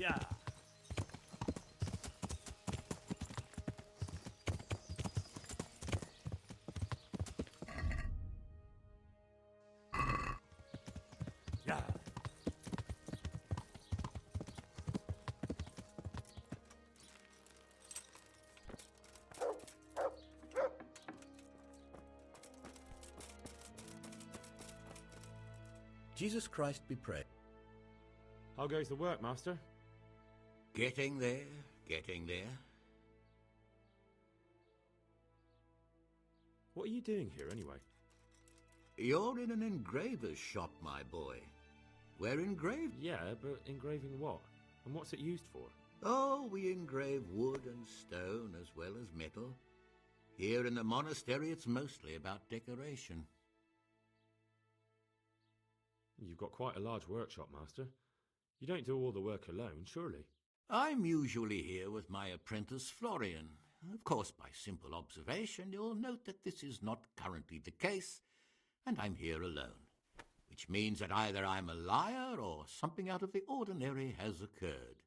Yeah. Yeah. Jesus Christ be praised. How goes the work, Master? Getting there, getting there. What are you doing here, anyway? You're in an engraver's shop, my boy. We're engraved. Yeah, but engraving what? And what's it used for? Oh, we engrave wood and stone as well as metal. Here in the monastery, it's mostly about decoration. You've got quite a large workshop, Master. You don't do all the work alone, surely? I'm usually here with my apprentice, Florian. Of course, by simple observation, you'll note that this is not currently the case, and I'm here alone, which means that either I'm a liar or something out of the ordinary has occurred.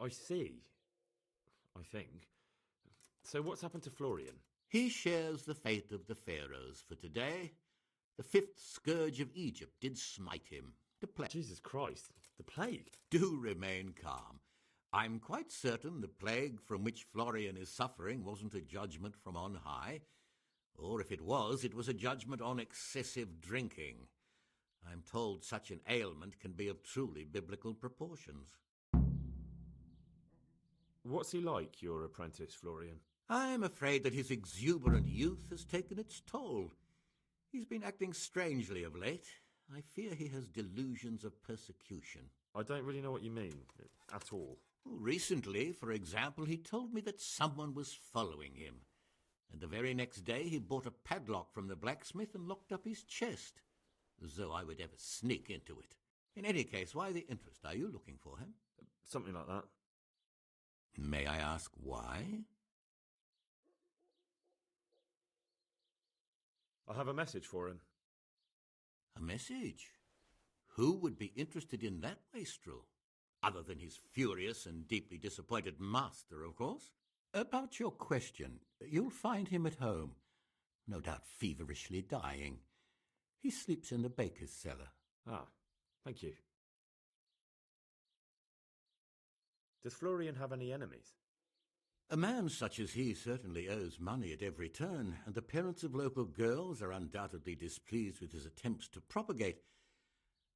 I see. I think. So what's happened to Florian? He shares the fate of the pharaohs for today. The fifth scourge of Egypt did smite him, the plague. Jesus Christ, the plague? Do remain calm. I'm quite certain the plague from which Florian is suffering wasn't a judgment from on high, or if it was a judgment on excessive drinking. I'm told such an ailment can be of truly biblical proportions. What's he like, your apprentice, Florian? I'm afraid that his exuberant youth has taken its toll. He's been acting strangely of late. I fear he has delusions of persecution. I don't really know what you mean, at all. Recently, for example, he told me that someone was following him. And the very next day he bought a padlock from the blacksmith and locked up his chest, as though I would ever sneak into it. In any case, why the interest? Are you looking for him? Something like that. May I ask why? I have a message for him. A message? Who would be interested in that wastrel? Other than his furious and deeply disappointed master, of course. About your question, you'll find him at home, no doubt feverishly dying. He sleeps in the baker's cellar. Ah, thank you. Does Florian have any enemies? A man such as he certainly owes money at every turn, and the parents of local girls are undoubtedly displeased with his attempts to propagate.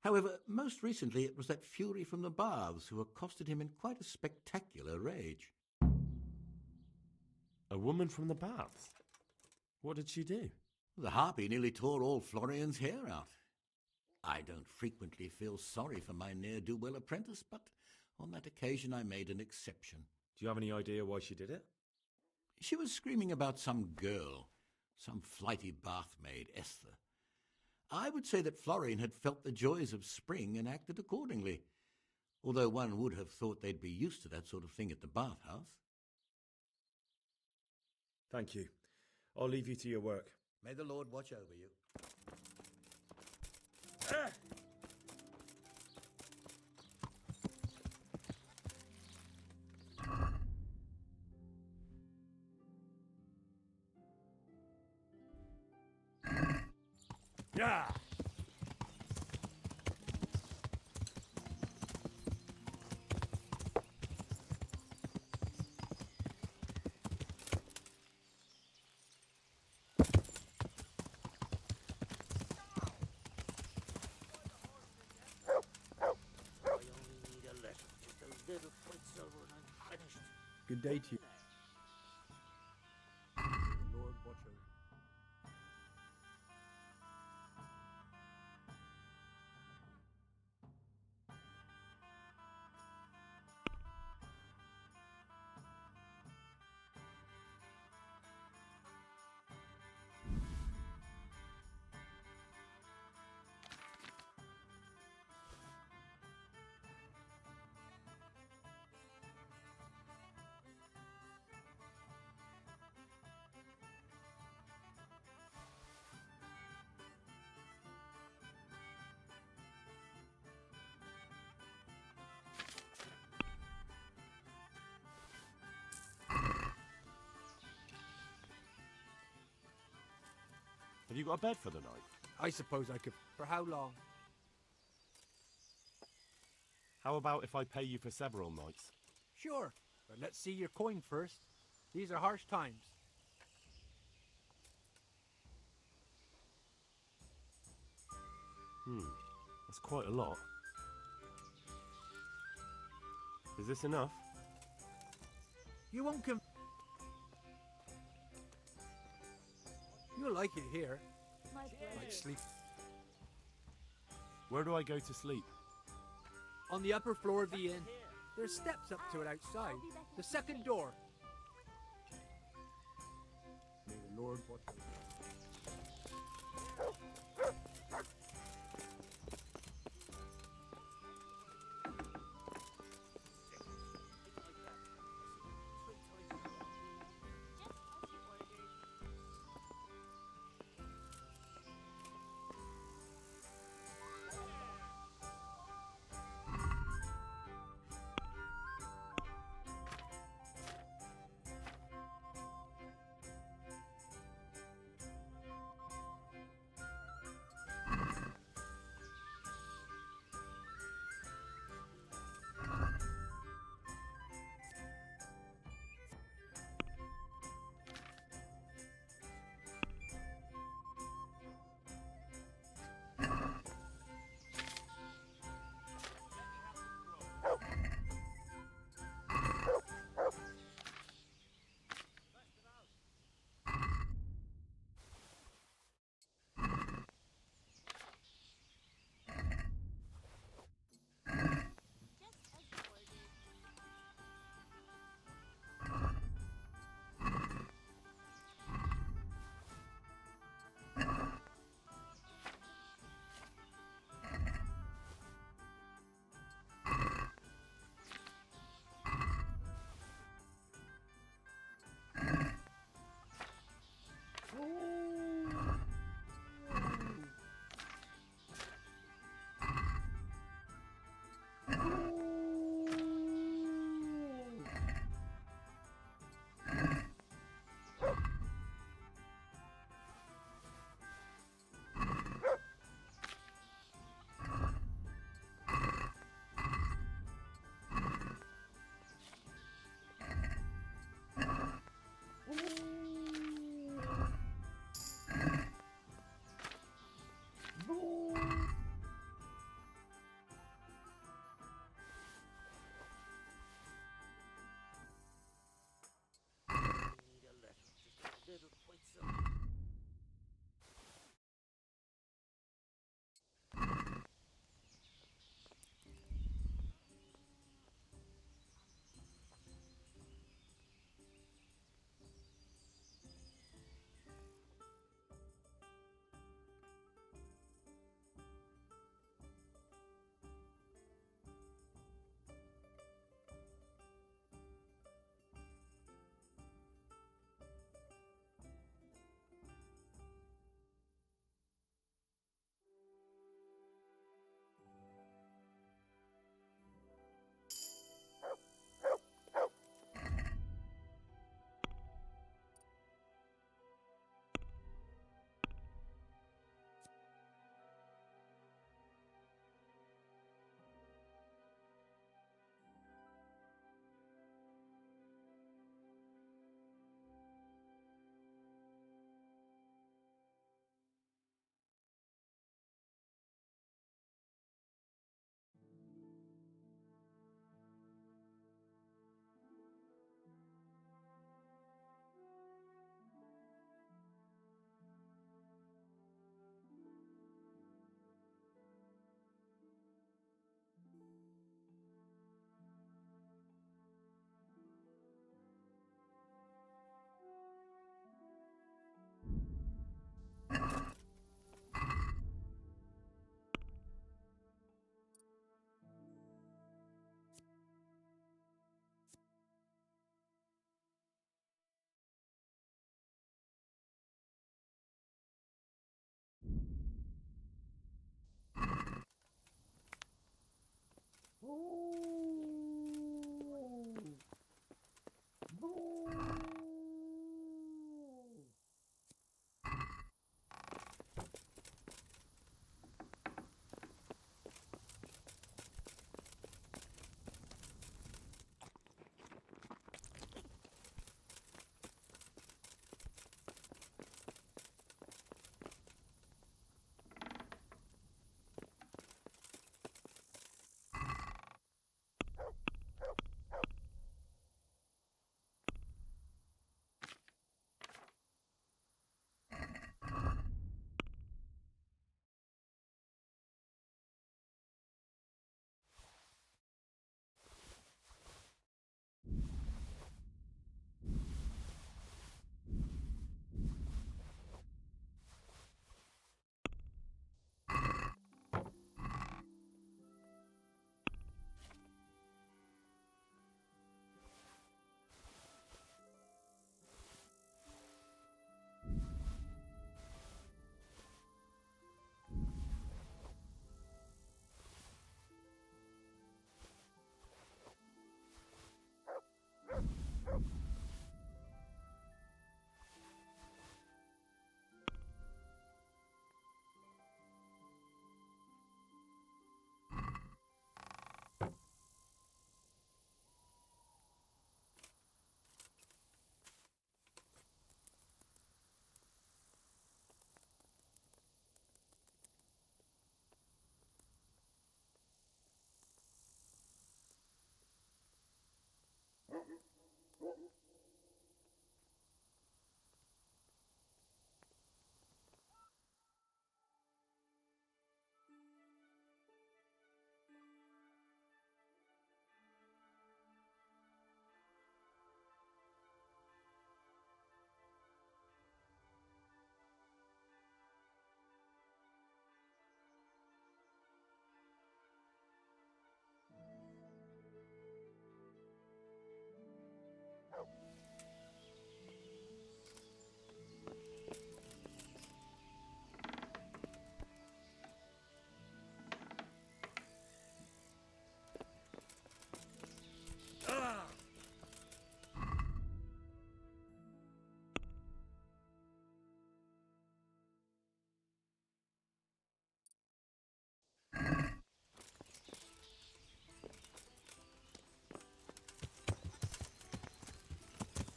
However, most recently it was that fury from the baths who accosted him in quite a spectacular rage. A woman from the baths? What did she do? The harpy nearly tore all Florian's hair out. I don't frequently feel sorry for my ne'er-do-well apprentice, but on that occasion I made an exception. Do you have any idea why she did it? She was screaming about some girl, some flighty bath-maid, Esther. I would say that Florian had felt the joys of spring and acted accordingly, although one would have thought they'd be used to that sort of thing at the bathhouse. Thank you. I'll leave you to your work. May the Lord watch over you. Yeah! Good day to you. Lord, watch over you. Have you got a bed for the night? I suppose I could. For how long? How about if I pay you for several nights? Sure, but let's see your coin first. These are harsh times. That's quite a lot. Is this enough? You won't come. You'll like it here. Like sleep. Where do I go to sleep? On the upper floor of the inn. There's steps up to it outside. The second door. May the Lord watch over you.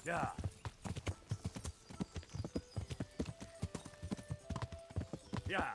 Yeah. Yeah.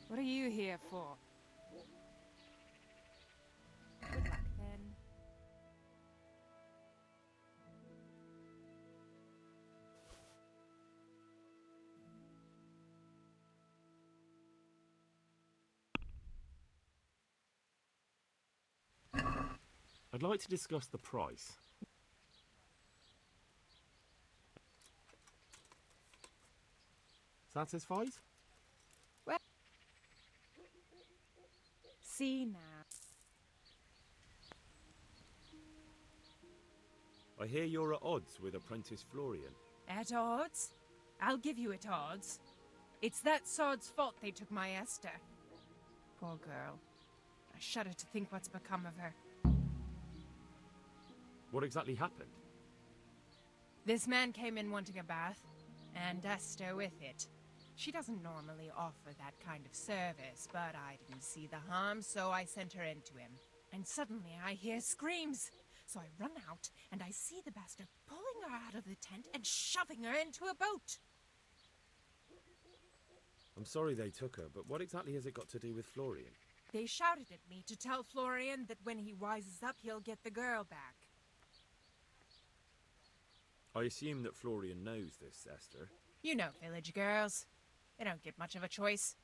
What are you here for? Good luck, then. I'd like to discuss the price. Satisfied? Well, see now. I hear you're at odds with Apprentice Florian. At odds? I'll give you at odds. It's that sod's fault they took my Esther. Poor girl. I shudder to think what's become of her. What exactly happened? This man came in wanting a bath, and Esther with it. She doesn't normally offer that kind of service, but I didn't see the harm, so I sent her into him. And suddenly I hear screams. So I run out, and I see the bastard pulling her out of the tent and shoving her into a boat. I'm sorry they took her, but what exactly has it got to do with Florian? They shouted at me to tell Florian that when he wises up, he'll get the girl back. I assume that Florian knows this, Esther. You know village girls. They don't get much of a choice.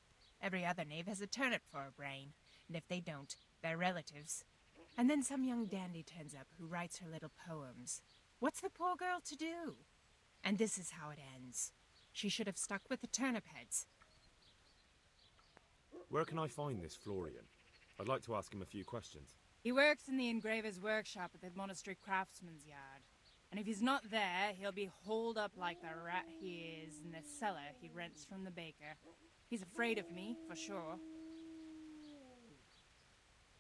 Every other knave has a turnip for a brain, and if they don't, they're relatives. And then some young dandy turns up who writes her little poems. What's the poor girl to do? And this is how it ends. She should have stuck with the turnip heads. Where can I find this Florian? I'd like to ask him a few questions. He works in the engraver's workshop at the monastery craftsman's yard. And if he's not there, he'll be holed up like the rat he is in the cellar he rents from the baker. He's afraid of me, for sure.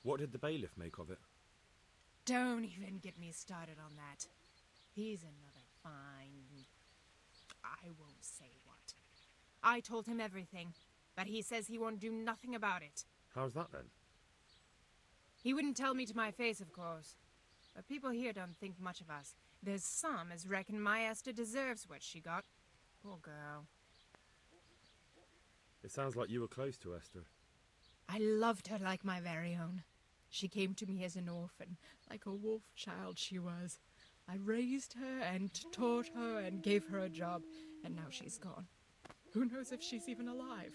What did the bailiff make of it? Don't even get me started on that. He's another fine... I won't say what. I told him everything, but he says he won't do nothing about it. How's that then? He wouldn't tell me to my face, of course. But people here don't think much of us. There's some as reckon my Esther deserves what she got. Poor girl. It sounds like you were close to Esther. I loved her like my very own. She came to me as an orphan, like a wolf child she was. I raised her and taught her and gave her a job, and now she's gone. Who knows if she's even alive?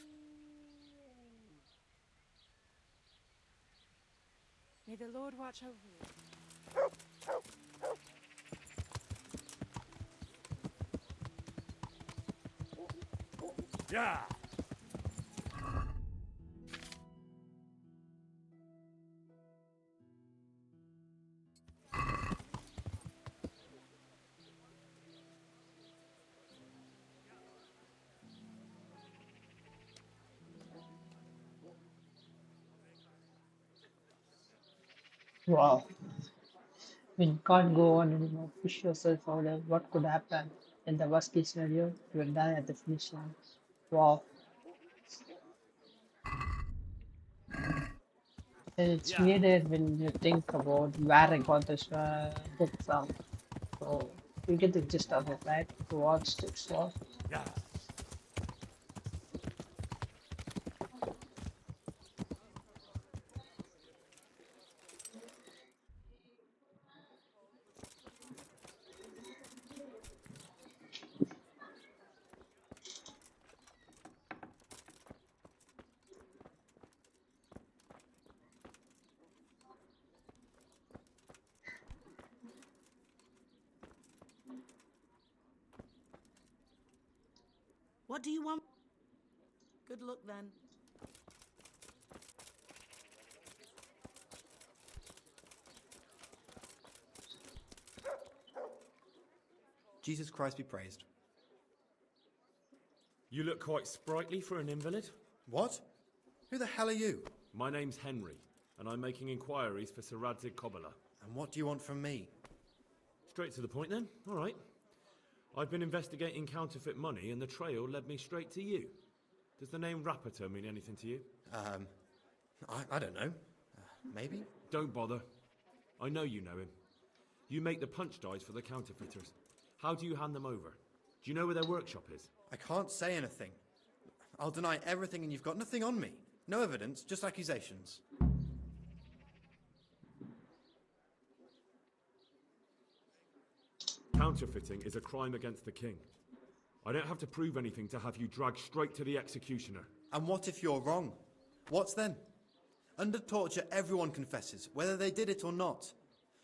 May the Lord watch over you. Yeah. Wow. When you can't go on anymore, push yourself further. What could happen? In the worst case scenario, you will die at the finish line. Wow. It's Yeah. weird when you think about where I got this book from. So you get the gist of it, right? To watch this stuff. Yeah. What do you want? Good luck then. Jesus Christ be praised. You look quite sprightly for an invalid. What? Who the hell are you? My name's Henry, and I'm making inquiries for Sir Radzig Kobyla. And what do you want from me? Straight to the point then. All right. I've been investigating counterfeit money, and the trail led me straight to you. Does the name Rapiter mean anything to you? I don't know. Maybe? Don't bother. I know you know him. You make the punch dies for the counterfeiters. How do you hand them over? Do you know where their workshop is? I can't say anything. I'll deny everything and you've got nothing on me. No evidence, just accusations. Counterfeiting is a crime against the king. I don't have to prove anything to have you dragged straight to the executioner. And what if you're wrong? What's then? Under torture, everyone confesses, whether they did it or not.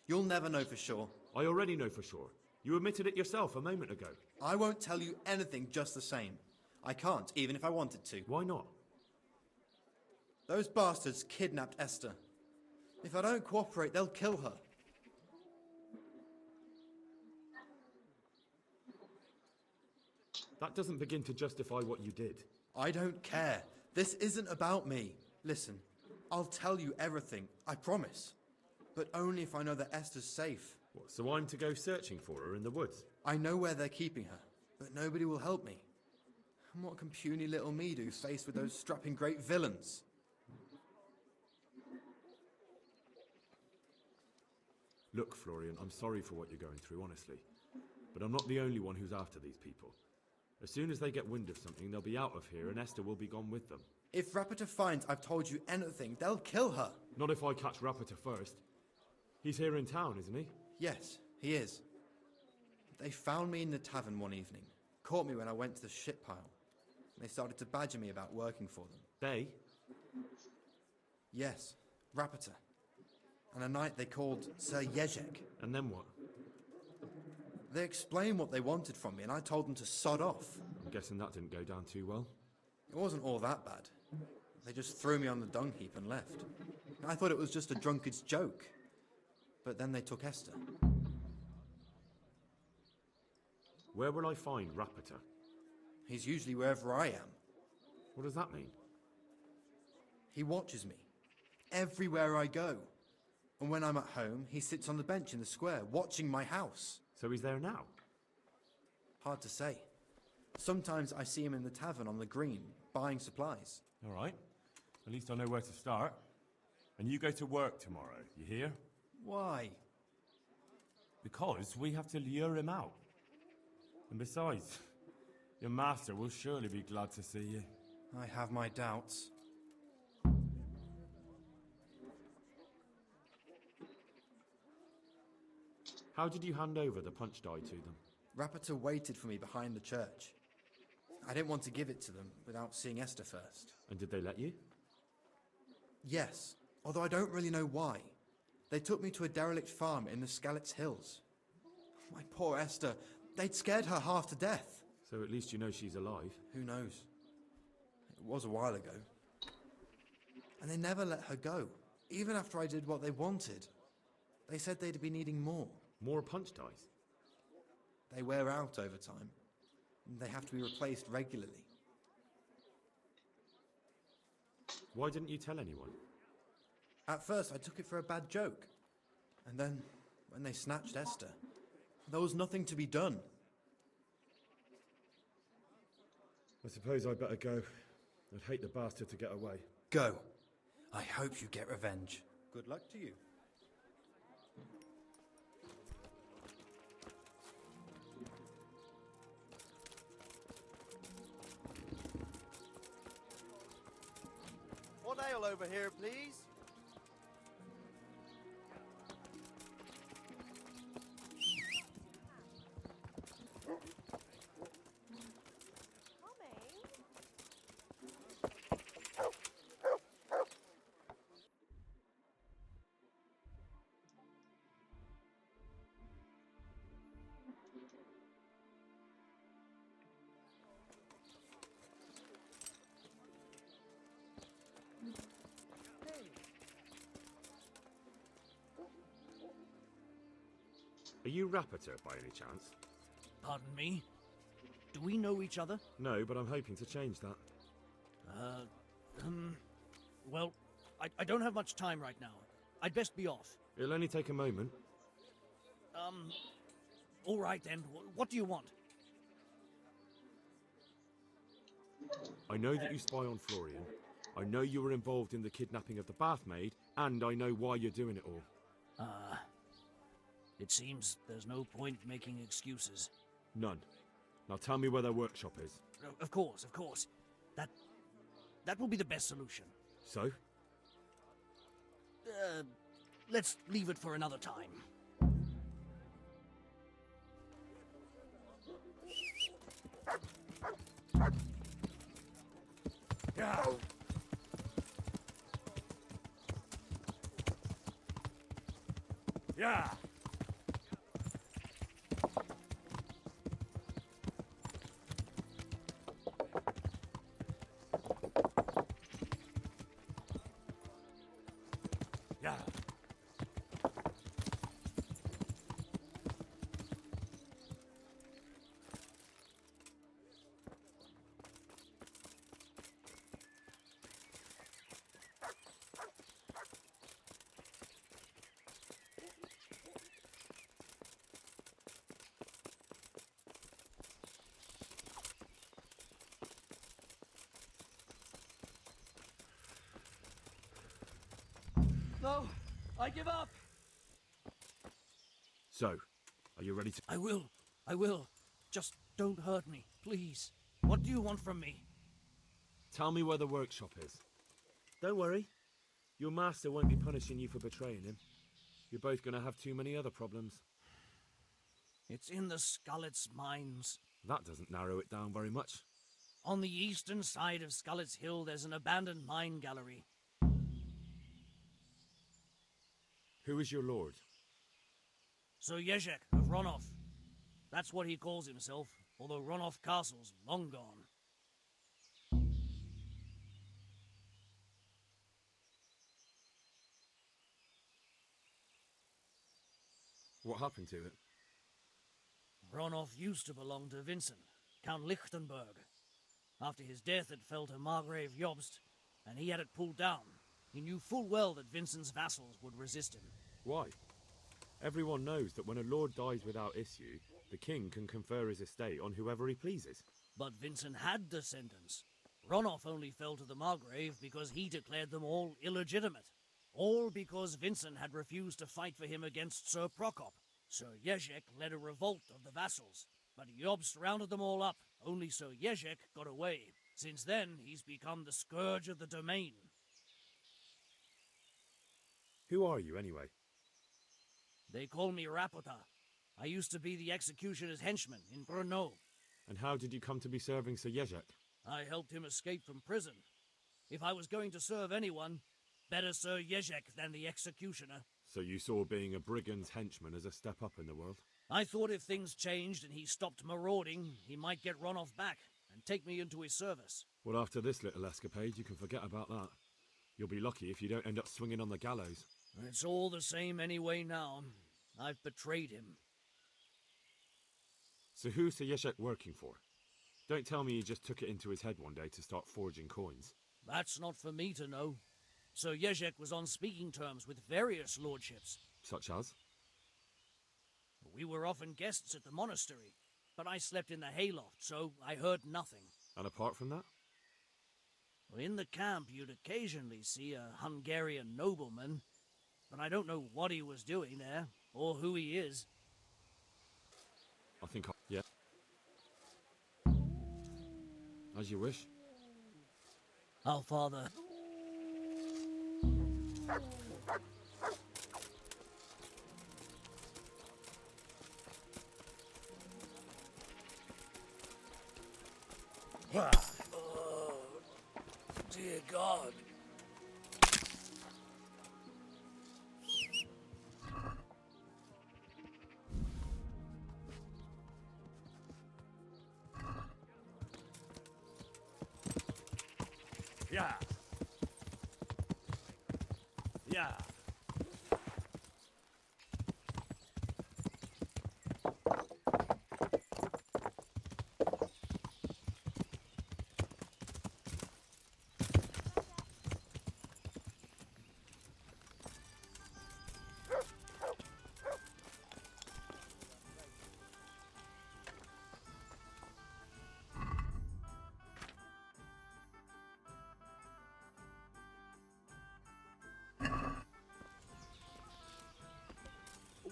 You'll never know for sure. I already know for sure. You admitted it yourself a moment ago. I won't tell you anything just the same. I can't, even if I wanted to. Why not? Those bastards kidnapped Esther. If I don't cooperate, they'll kill her. That doesn't begin to justify what you did. I don't care. This isn't about me. Listen, I'll tell you everything, I promise. But only if I know that Esther's safe. What, so I'm to go searching for her in the woods? I know where they're keeping her, but nobody will help me. And what can puny little me do faced with those strapping great villains? Look, Florian, I'm sorry for what you're going through, honestly. But I'm not the only one who's after these people. As soon as they get wind of something, they'll be out of here and Esther will be gone with them. If Rapiter finds I've told you anything, they'll kill her. Not if I catch Rapiter first. He's here in town, isn't he? Yes, he is. They found me in the tavern one evening, caught me when I went to the ship pile. They started to badger me about working for them. They? Yes, Rapiter. And a knight they called Sir Jezek. And then what? They explained what they wanted from me and I told them to sod off. I'm guessing that didn't go down too well. It wasn't all that bad. They just threw me on the dung heap and left. I thought it was just a drunkard's joke. But then they took Esther. Where will I find Rapiter? He's usually wherever I am. What does that mean? He watches me. Everywhere I go. And when I'm at home, he sits on the bench in the square, watching my house. So he's there now? Hard to say. Sometimes I see him in the tavern on the green, buying supplies. All right. At least I know where to start. And you go to work tomorrow, you hear? Why? Because we have to lure him out. And besides, your master will surely be glad to see you. I have my doubts. How did you hand over the punch die to them? Rapiter waited for me behind the church. I didn't want to give it to them without seeing Esther first. And did they let you? Yes, although I don't really know why. They took me to a derelict farm in the Skalitz Hills. My poor Esther, they'd scared her half to death. So at least you know she's alive. Who knows? It was a while ago. And they never let her go, even after I did what they wanted. They said they'd be needing more. More punch dies? They wear out over time. And they have to be replaced regularly. Why didn't you tell anyone? At first, I took it for a bad joke. And then, when they snatched Esther, there was nothing to be done. I suppose I'd better go. I'd hate the bastard to get away. Go. I hope you get revenge. Good luck to you. One ale over here, please. Are you Rapiter by any chance? Pardon me? Do we know each other? No, but I'm hoping to change that. Well, I don't have much time right now. I'd best be off. It'll only take a moment. All right then. What do you want? I know that you spy on Florian. I know you were involved in the kidnapping of the bathmaid, and I know why you're doing it all. It seems there's no point making excuses. None. Now tell me where their workshop is. Of course, of course. That will be the best solution. So? Let's leave it for another time. Yeah. Yeah. Yeah. No, I give up. So, are you ready to... I will. Just don't hurt me, please. What do you want from me? Tell me where the workshop is. Don't worry. Your master won't be punishing you for betraying him. You're both going to have too many other problems. It's in the Skullet's mines. That doesn't narrow it down very much. On the eastern side of Skullet's Hill, there's an abandoned mine gallery. Who is your lord? Sir Jezek of Ronov. That's what he calls himself, although Ronov Castle's long gone. What happened to it? Ronov used to belong to Vincent, Count Lichtenberg. After his death, it fell to Margrave Jobst, and he had it pulled down. He knew full well that Vincent's vassals would resist him. Why? Everyone knows that when a lord dies without issue, the king can confer his estate on whoever he pleases. But Vincent had descendants. Ronov only fell to the Margrave because he declared them all illegitimate. All because Vincent had refused to fight for him against Sir Prokop. Sir Jezek led a revolt of the vassals, but Jobst rounded them all up. Only Sir Jezek got away. Since then, he's become the scourge of the domain. Who are you, anyway? They call me Rapota. I used to be the executioner's henchman in Brno. And how did you come to be serving Sir Jezek? I helped him escape from prison. If I was going to serve anyone, better Sir Jezek than the executioner. So you saw being a brigand's henchman as a step up in the world? I thought if things changed and he stopped marauding, he might get Ronov back and take me into his service. Well, after this little escapade, you can forget about that. You'll be lucky if you don't end up swinging on the gallows. It's all the same anyway now. I've betrayed him. So who's Sir Jezek working for? Don't tell me he just took it into his head one day to start forging coins. That's not for me to know. Sir Jezek was on speaking terms with various lordships. Such as? We were often guests at the monastery, but I slept in the hayloft, so I heard nothing. And apart from that? In the camp, you'd occasionally see a Hungarian nobleman, but I don't know what he was doing there, or who he is. I think yeah. As you wish. Our father. Oh, dear God. Yeah. Yeah.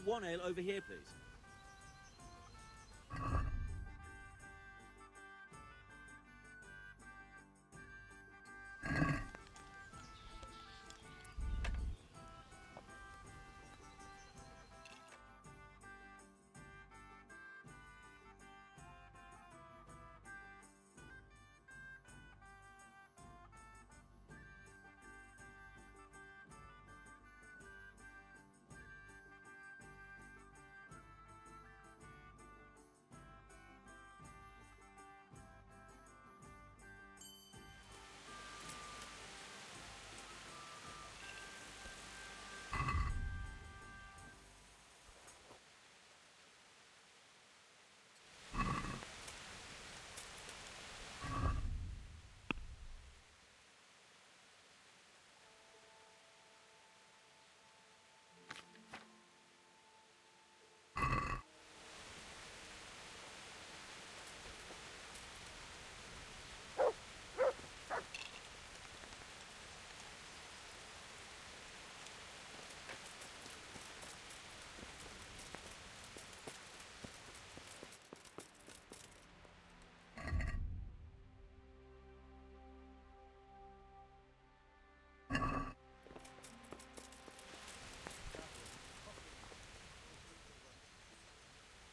one ale over here, please.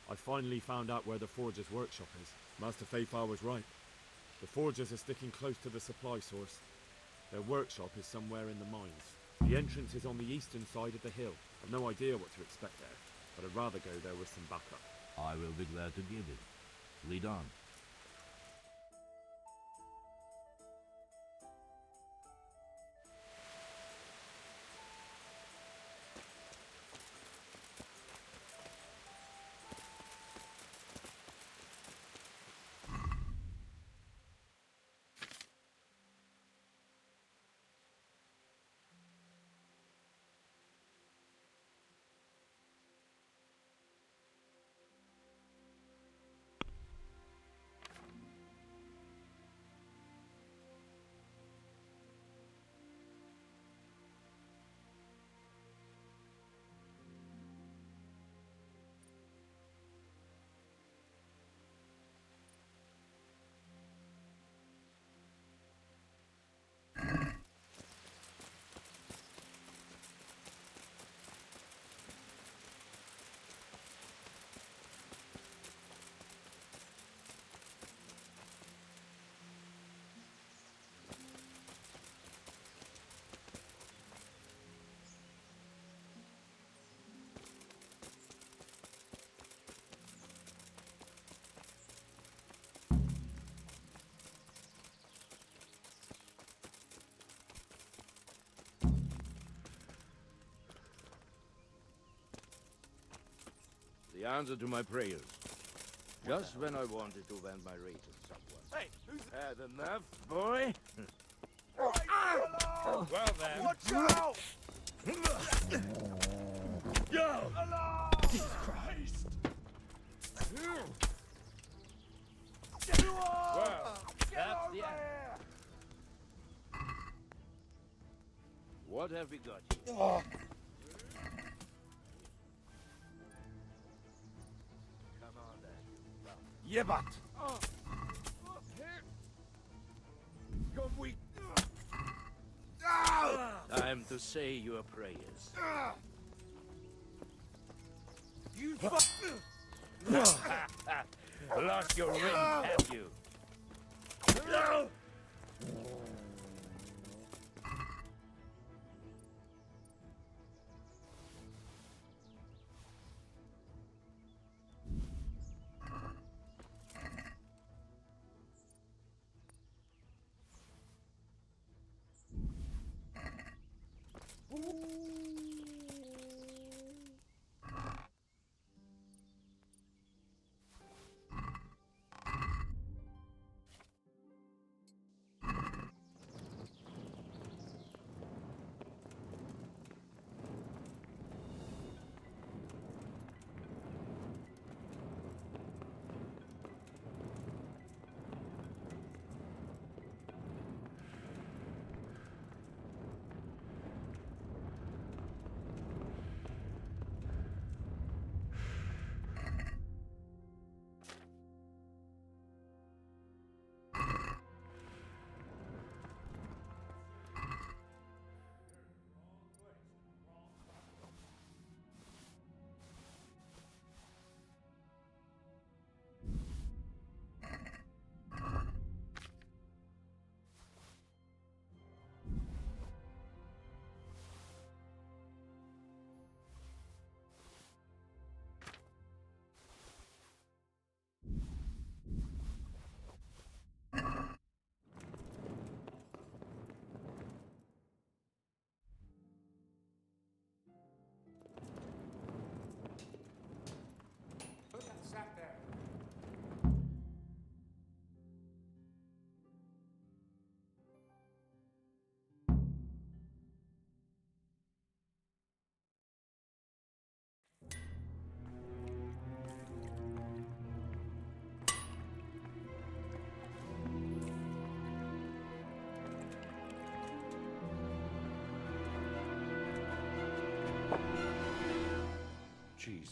I finally found out where the Forger's workshop is. Master Fafar was right. The Forgers are sticking close to the supply source. Their workshop is somewhere in the mines. The entrance is on the eastern side of the hill. I've no idea what to expect there, but I'd rather go there with some backup. I will be glad to give it. Lead on. The answer to my prayers. Just when I wanted to vent my rage at someone. Hey, who's... Had enough, boy? Well then... Watch out! Yo! Jesus Christ! Well, that's the end. What have we got here? Yebat! Come we... Time to say your prayers. You Lost your ring, have you?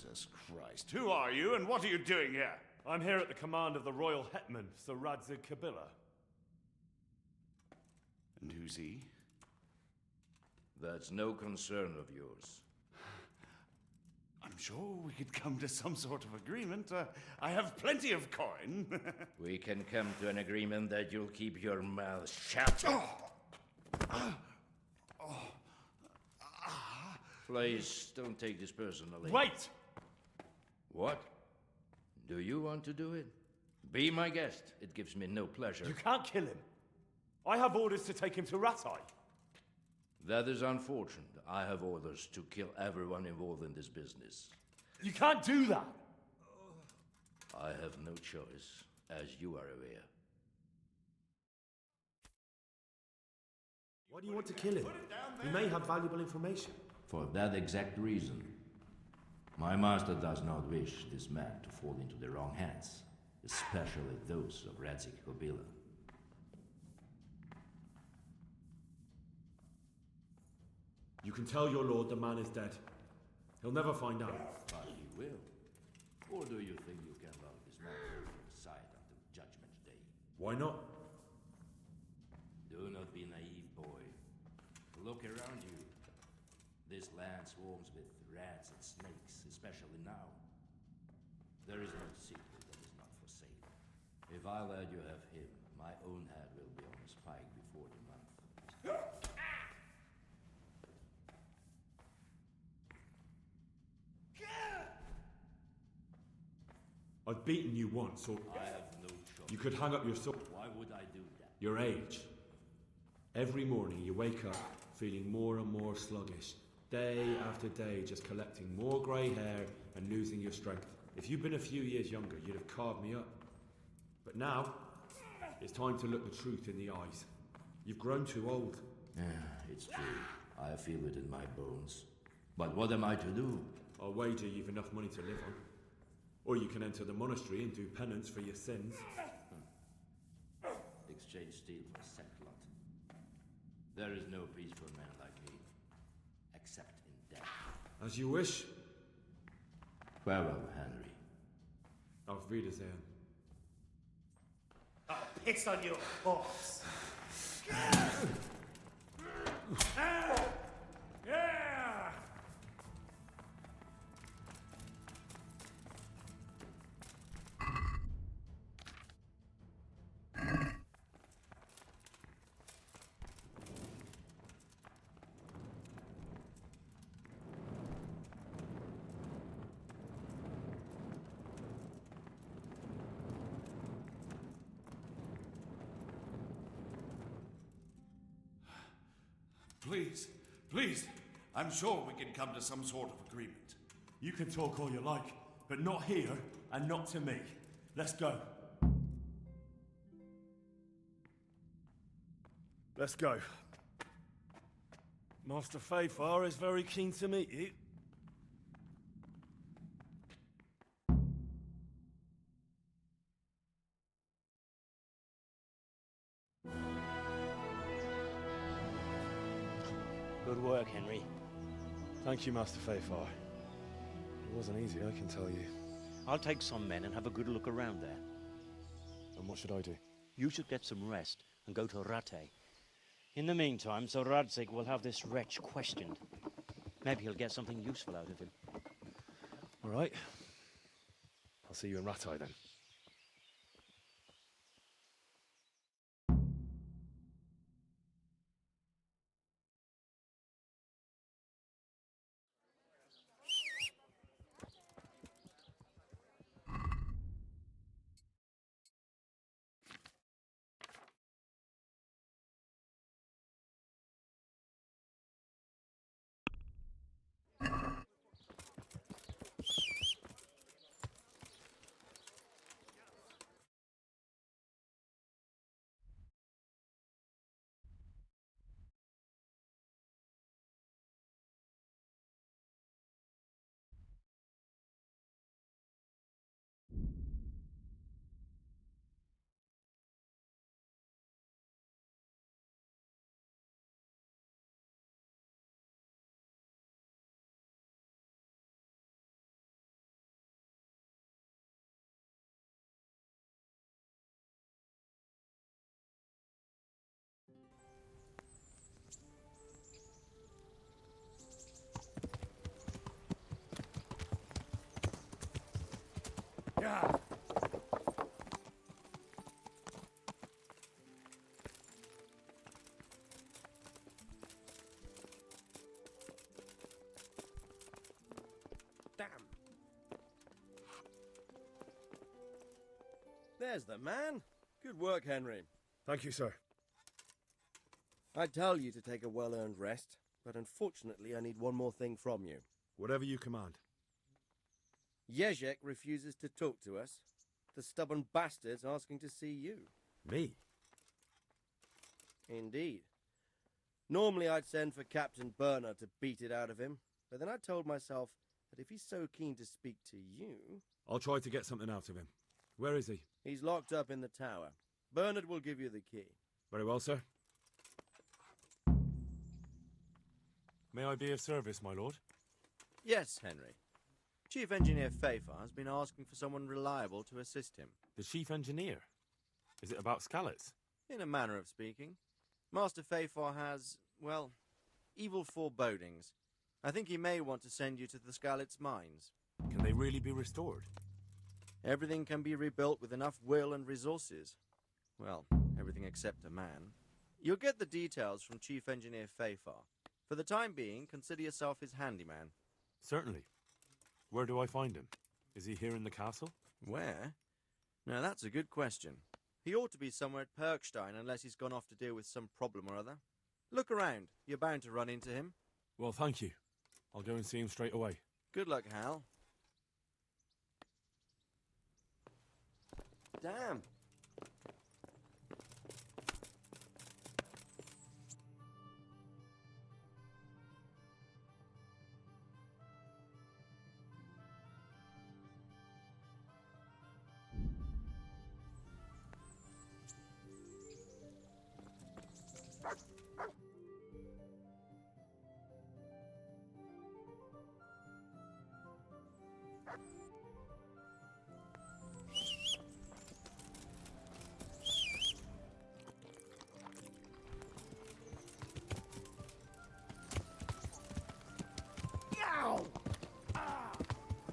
Jesus Christ. Who are you and what are you doing here? I'm here at the command of the royal hetman, Sir Radzig Kabila. And who's he? That's no concern of yours. I'm sure we could come to some sort of agreement. I have plenty of coin. We can come to an agreement that you'll keep your mouth shut. Please, don't take this personally. Wait! What? Do you want to do it? Be my guest. It gives me no pleasure. You can't kill him. I have orders to take him to Ratai. That is unfortunate. I have orders to kill everyone involved in this business. You can't do that! I have no choice, as you are aware. Why do you want to kill him? He may have valuable information. For that exact reason. My master does not wish this man to fall into the wrong hands, especially those of Radzig Kabila. You can tell your lord the man is dead. He'll never find out. But he will. Or do you think you can lull this man to the side until Judgment Day? Why not? Do not be naive, boy. Look around you. This land swarms with rats and snakes, especially now. There is no secret that is not for sale. If I let you have him, my own head will be on a spike before the month is done. I've beaten you once, so I have no choice. you could hang up your sword. Why would I do that? Your age. Every morning you wake up feeling more and more sluggish. Day after day just collecting more grey hair and losing your strength. If you'd been a few years younger, you'd have carved me up. But now, it's time to look the truth in the eyes. You've grown too old. Yeah, it's true. I feel it in my bones. But what am I to do? I'll wager you've enough money to live on. Or you can enter the monastery and do penance for your sins. Exchange steel for sackcloth. There is no peace for a man like me, except in death. As you wish. Farewell, Henry. Auf Wiedersehen. I'll piss on your corpse. Yeah! Please, please, I'm sure we can come to some sort of agreement. You can talk all you like, but not here and not to me. Let's go. Let's go. Master Fafar is very keen to meet you. Good work, Henry. Thank you, Master Fafar. It wasn't easy, I can tell you. I'll take some men and have a good look around there. And what should I do? You should get some rest and go to Rattay. In the meantime, Sir Radzig will have this wretch questioned. Maybe he'll get something useful out of him. All right. I'll see you in Rattay then. There's the man. Good work, Henry. Thank you, sir. I'd tell you to take a well-earned rest, but unfortunately I need one more thing from you. Whatever you command. Jezek refuses to talk to us. The stubborn bastard's asking to see you. Me? Indeed. Normally I'd send for Captain Burner to beat it out of him, but then I told myself that if he's so keen to speak to you... I'll try to get something out of him. Where is he? He's locked up in the tower. Bernard will give you the key. Very well, sir. May I be of service, my lord? Yes, Henry. Chief Engineer Fafar has been asking for someone reliable to assist him. The chief engineer? Is it about Skalitz? In a manner of speaking. Master Fafar has, well, evil forebodings. I think he may want to send you to the Skalitz mines. Can they really be restored? Everything can be rebuilt with enough will and resources. Well, everything except a man. You'll get the details from Chief Engineer Fafar. For the time being, consider yourself his handyman. Certainly. Where do I find him? Is he here in the castle? Where? Now that's a good question. He ought to be somewhere at Perkstein unless he's gone off to deal with some problem or other. Look around. You're bound to run into him. Well, thank you. I'll go and see him straight away. Good luck, Hal. Damn.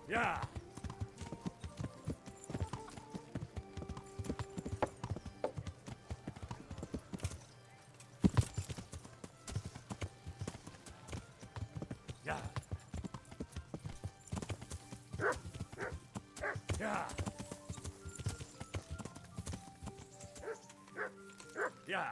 Yeah. Yeah. Yeah. Yeah.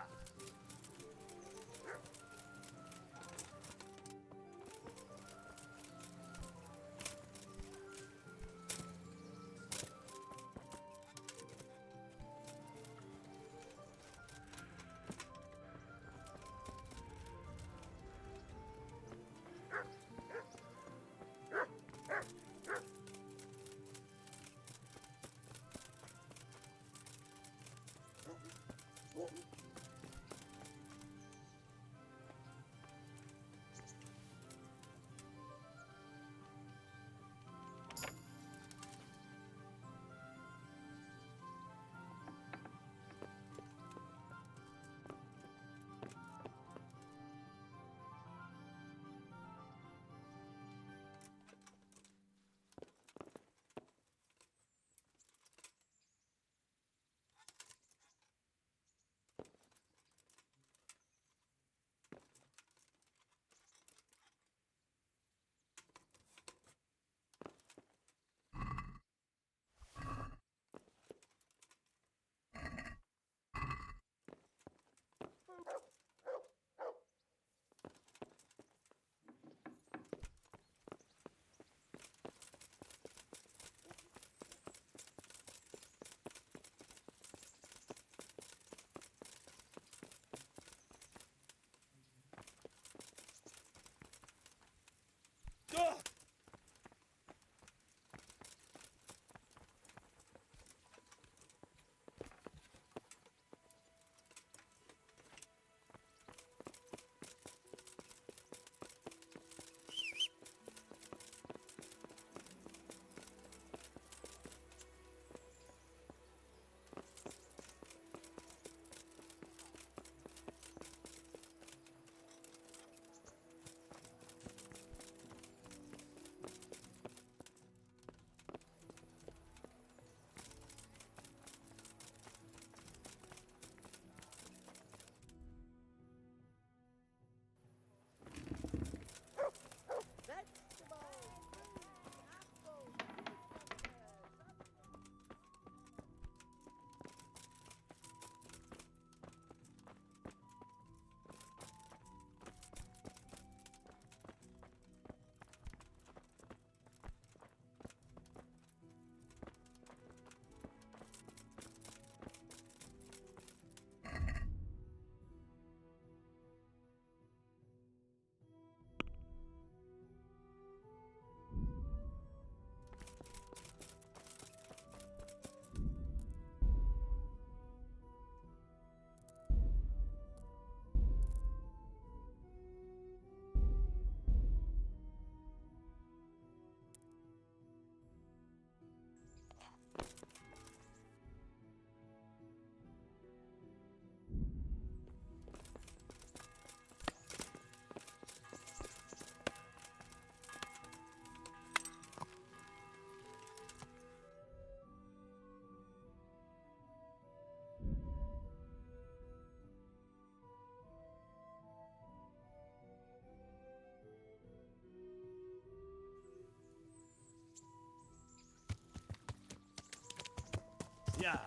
Yeah.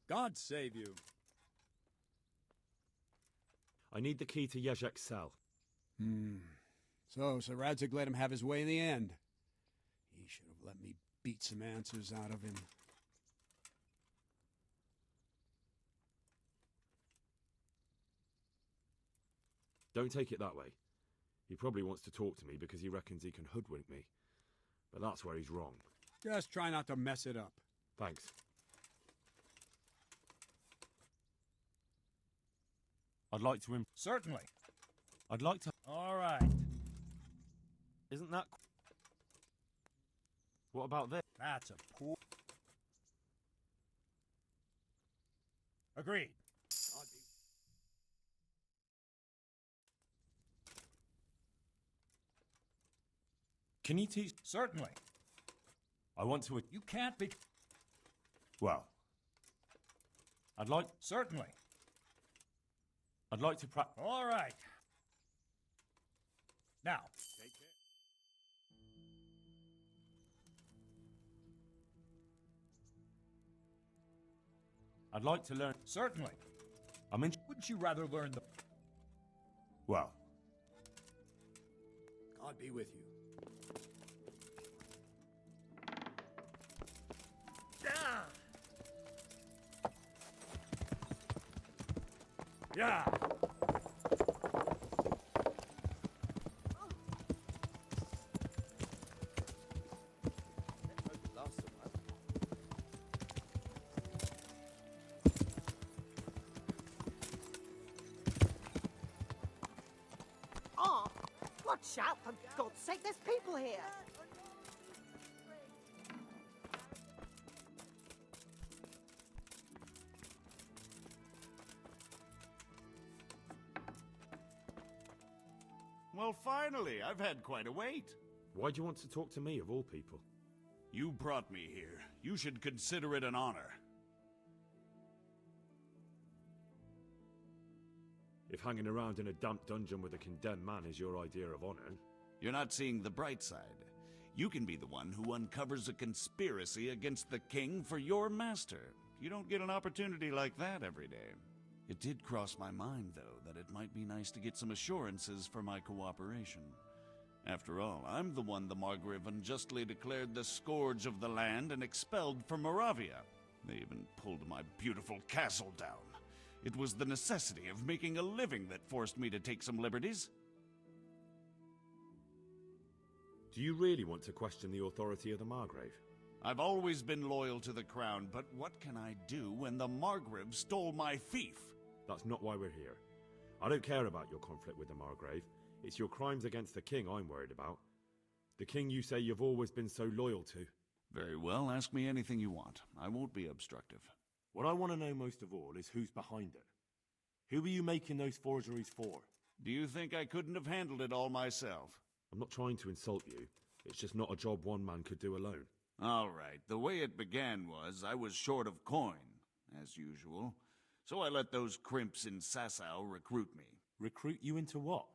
God save you. I need the key to Yezhek's cell. So Radzig let him have his way in the end. He should have let me beat some answers out of him. Don't take it that way. He probably wants to talk to me because he reckons he can hoodwink me. But that's where he's wrong. Just try not to mess it up. Thanks. I'd like to Certainly. I'd like to... All right. Isn't that... What about this? That's a poor... Agreed. Can you teach... Certainly. I want to... You can't be... Well... I'd like... Certainly. I'd like to practice... All right. Now, take care. I'd like to learn... Certainly. I'm in... Wouldn't you rather learn the... Well... God be with you. Yeah. Oh, watch out, for God's sake, there's people here. Well, finally, I've had quite a wait. Why do you want to talk to me, of all people? You brought me here. You should consider it an honor. If hanging around in a damp dungeon with a condemned man is your idea of honor... You're not seeing the bright side. You can be the one who uncovers a conspiracy against the king for your master. You don't get an opportunity like that every day. It did cross my mind, though, that it might be nice to get some assurances for my cooperation. After all, I'm the one the Margrave unjustly declared the scourge of the land and expelled from Moravia. They even pulled my beautiful castle down. It was the necessity of making a living that forced me to take some liberties. Do you really want to question the authority of the Margrave? I've always been loyal to the crown, but what can I do when the Margrave stole my fief? That's not why we're here. I don't care about your conflict with the Margrave. It's your crimes against the king I'm worried about. The king you say you've always been so loyal to. Very well, ask me anything you want. I won't be obstructive. What I want to know most of all is who's behind it. Who are you making those forgeries for? Do you think I couldn't have handled it all myself? I'm not trying to insult you. It's just not a job one man could do alone. All right, the way it began was I was short of coin, as usual. So I let those crimps in Sasau recruit me. Recruit you into what?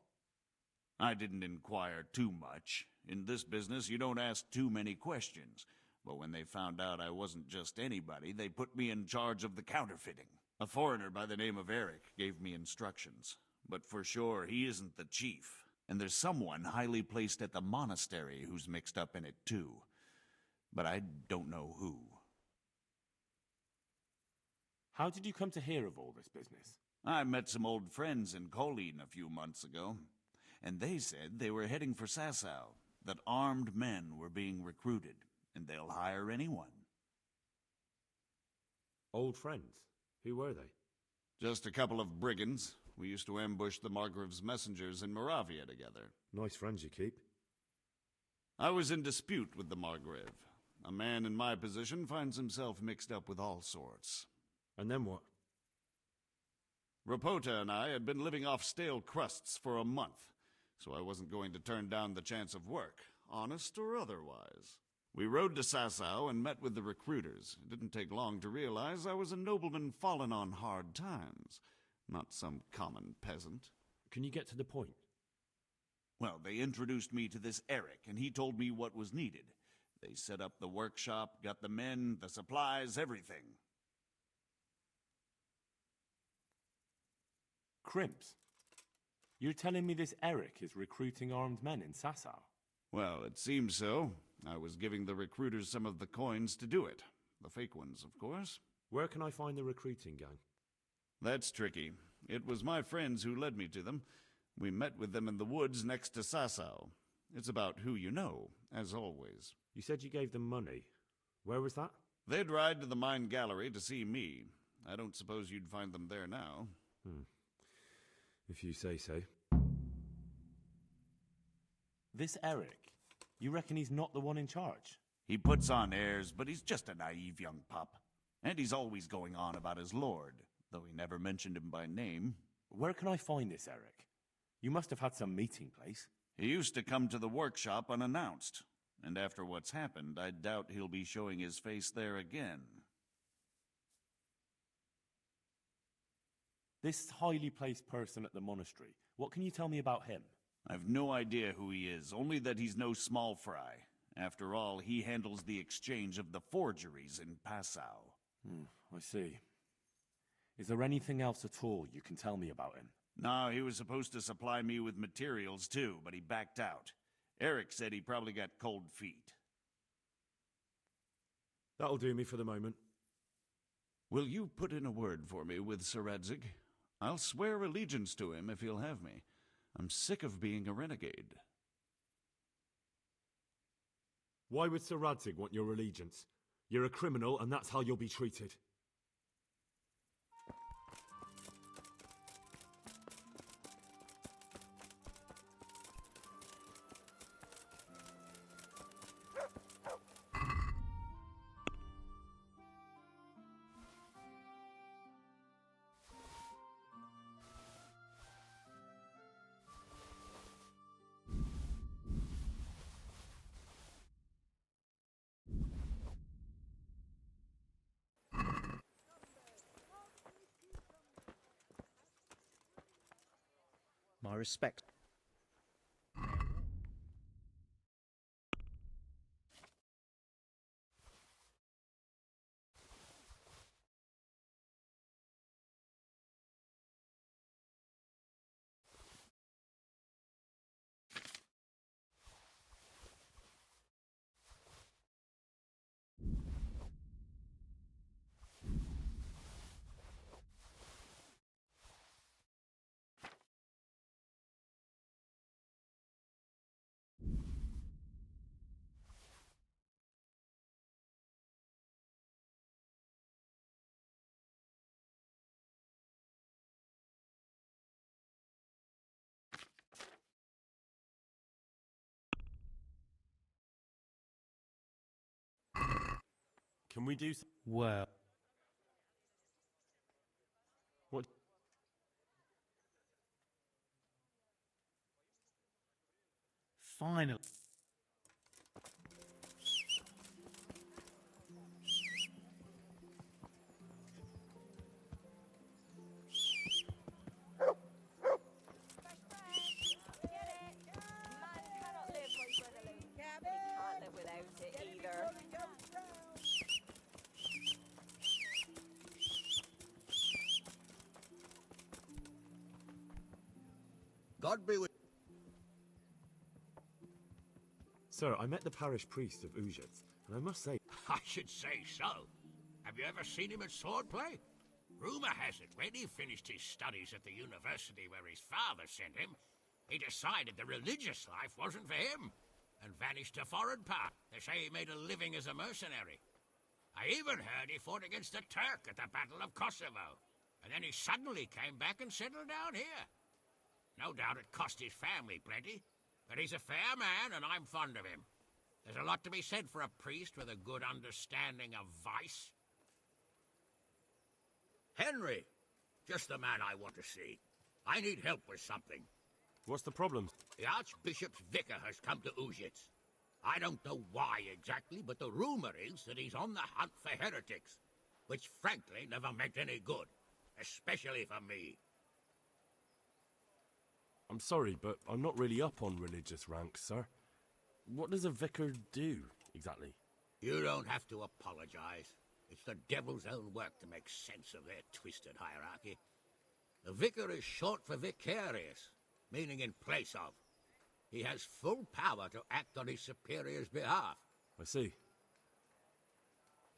I didn't inquire too much. In this business, you don't ask too many questions. But when they found out I wasn't just anybody, they put me in charge of the counterfeiting. A foreigner by the name of Eric gave me instructions. But for sure, he isn't the chief. And there's someone highly placed at the monastery who's mixed up in it too. But I don't know who. How did you come to hear of all this business? I met some old friends in Colleen a few months ago, and they said they were heading for Sasau, that armed men were being recruited, and they'll hire anyone. Old friends? Who were they? Just a couple of brigands. We used to ambush the Margrave's messengers in Moravia together. Nice friends you keep. I was in dispute with the Margrave. A man in my position finds himself mixed up with all sorts. And then what? Rapota and I had been living off stale crusts for a month, so I wasn't going to turn down the chance of work. honest or otherwise. We rode to Sasau and met with the recruiters. It didn't take long to realize I was a nobleman fallen on hard times, not some common peasant. Can you get to the point? Well, they introduced me to this Eric, and he told me what was needed. They set up the workshop, got the men, the supplies, everything. Crimps? You're telling me this Eric is recruiting armed men in Sasau? Well, it seems so. I was giving the recruiters some of the coins to do it. The fake ones, of course. Where can I find the recruiting gang? That's tricky. It was my friends who led me to them. We met with them in the woods next to Sasau. It's about who you know, as always. You said you gave them money. Where was that? They'd ride to the mine gallery to see me. I don't suppose you'd find them there now. If you say so. This Eric, you reckon he's not the one in charge? He puts on airs, but he's just a naive young pup. And he's always going on about his lord, though he never mentioned him by name. Where can I find this Eric? You must have had some meeting place. He used to come to the workshop unannounced. And after what's happened, I doubt he'll be showing his face there again. This highly placed person at the monastery, what can you tell me about him? I've no idea who he is, only that he's no small fry. After all, he handles the exchange of the forgeries in Passau. I see. Is there anything else at all you can tell me about him? No, he was supposed to supply me with materials too, but he backed out. Eric said he probably got cold feet. That'll do me for the moment. Will you put in a word for me with Sir Radzig? I'll swear allegiance to him if he'll have me. I'm sick of being a renegade. Why would Sir Radzig want your allegiance? You're a criminal, and that's how you'll be treated. My respect. Can we do Well. What? Finally. God be with... Sir, I met the parish priest of Uzhitz, and I must say... I should say so. Have you ever seen him at swordplay? Rumor has it, when he finished his studies at the university where his father sent him, he decided the religious life wasn't for him, and vanished to foreign parts. They say he made a living as a mercenary. I even heard he fought against the Turk at the Battle of Kosovo, and then he suddenly came back and settled down here. No doubt it cost his family plenty, but he's a fair man and I'm fond of him. There's a lot to be said for a priest with a good understanding of vice. Henry, just the man I want to see. I need help with something. What's the problem? The Archbishop's vicar has come to Uzhitz. I don't know why exactly, but the rumor is that he's on the hunt for heretics, which frankly never meant any good, especially for me. I'm sorry, but I'm not really up on religious ranks, sir. What does a vicar do, exactly? You don't have to apologize. It's the devil's own work to make sense of their twisted hierarchy. The vicar is short for vicarious, meaning in place of. He has full power to act on his superior's behalf. I see.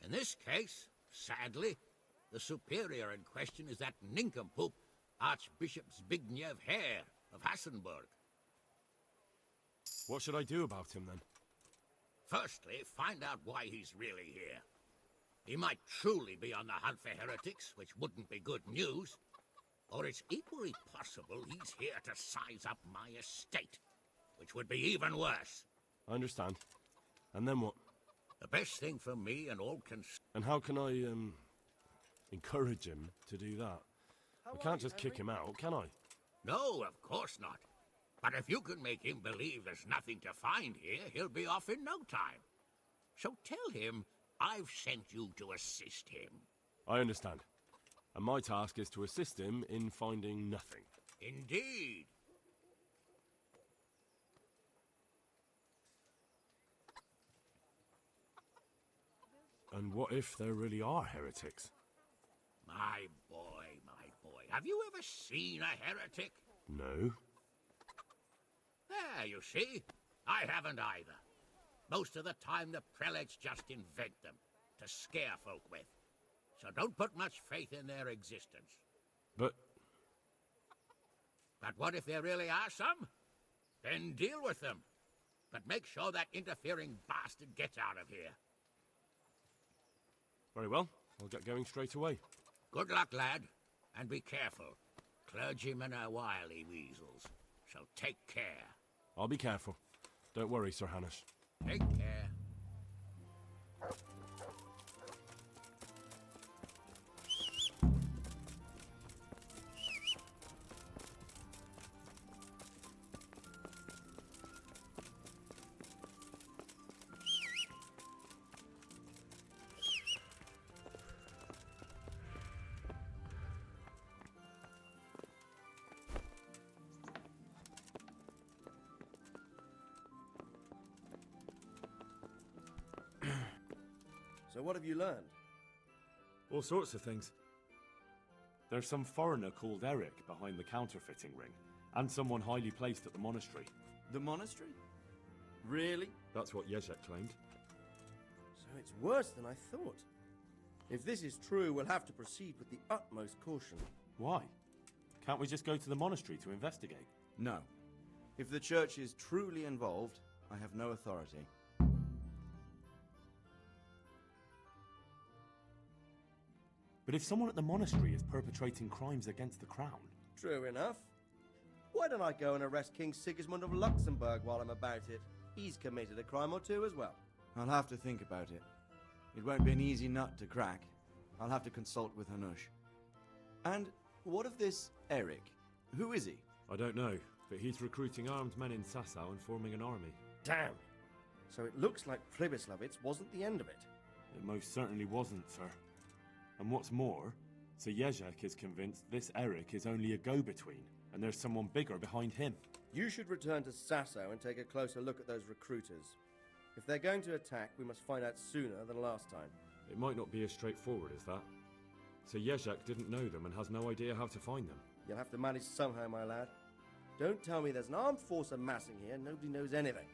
In this case, sadly, the superior in question is that nincompoop, Archbishop Zbigniew Hare of Hassenburg. What should I do about him, then? Firstly, find out why he's really here. He might truly be on the hunt for heretics, which wouldn't be good news. Or it's equally possible he's here to size up my estate, which would be even worse. I understand. And then what? The best thing for me and all And how can I, encourage him to do that? I can't just kick him out, can I? No, of course not. But if you can make him believe there's nothing to find here, he'll be off in no time. So tell him I've sent you to assist him. I understand. And my task is to assist him in finding nothing. Indeed. And what if there really are heretics? My boy, my boy. Have you ever seen a heretic? No. There, you see. I haven't either. Most of the time the prelates just invent them to scare folk with. So don't put much faith in their existence. But what if there really are some? Then deal with them. But make sure that interfering bastard gets out of here. Very well. I'll get going straight away. Good luck, lad. And be careful. Clergymen are wily weasels. So take care. I'll be careful. Don't worry, Sir Hanush. Take care. So what have you learned? All sorts of things. There's some foreigner called Eric behind the counterfeiting ring, and someone highly placed at the monastery. The monastery? Really? That's what Jezek claimed. So it's worse than I thought. If this is true, we'll have to proceed with the utmost caution. Why? Can't we just go to the monastery to investigate? No. If the church is truly involved, I have no authority. But if someone at the monastery is perpetrating crimes against the crown... True enough. Why don't I go and arrest King Sigismund of Luxembourg while I'm about it? He's committed a crime or two as well. I'll have to think about it. It won't be an easy nut to crack. I'll have to consult with Hanush. And what of this Eric? Who is he? I don't know, but he's recruiting armed men in Sasau and forming an army. Damn! So it looks like Pribyslavitz wasn't the end of it. It most certainly wasn't, sir. And what's more, Sir Jezek is convinced this Eric is only a go-between, and there's someone bigger behind him. You should return to Sasau and take a closer look at those recruiters. If they're going to attack, we must find out sooner than last time. It might not be as straightforward as that. Sir Jezek didn't know them and has no idea how to find them. You'll have to manage somehow, my lad. Don't tell me there's an armed force amassing here and nobody knows anything.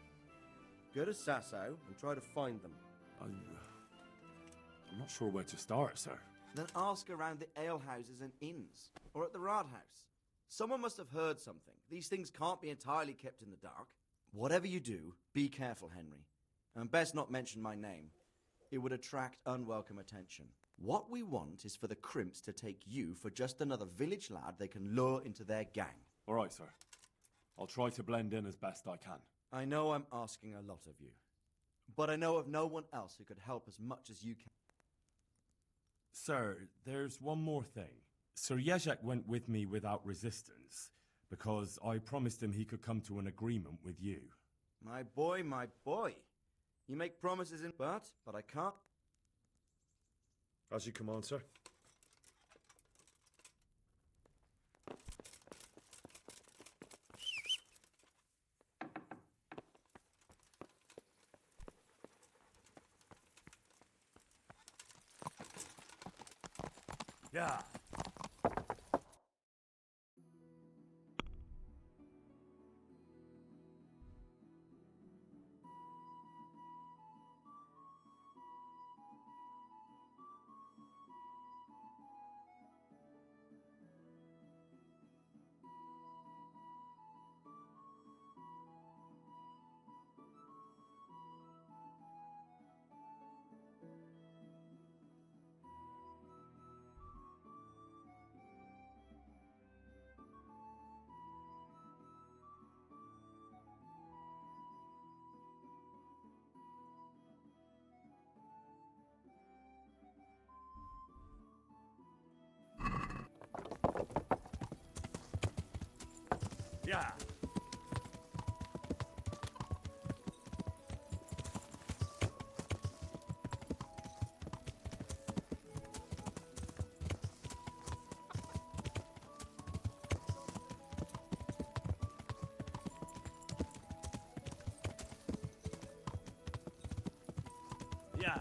Go to Sasau and try to find them. I'm not sure where to start, sir. Then ask around the alehouses and inns, or at the Rathaus. Someone must have heard something. These things can't be entirely kept in the dark. Whatever you do, be careful, Henry. And best not mention my name. It would attract unwelcome attention. What we want is for the crimps to take you for just another village lad they can lure into their gang. All right, sir. I'll try to blend in as best I can. I know I'm asking a lot of you, but I know of no one else who could help as much as you can. Sir, there's one more thing. Sir Jezek went with me without resistance, because I promised him he could come to an agreement with you. My boy, my boy. You make promises in... But I can't... As you command, sir. Yeah. Yeah. Yeah.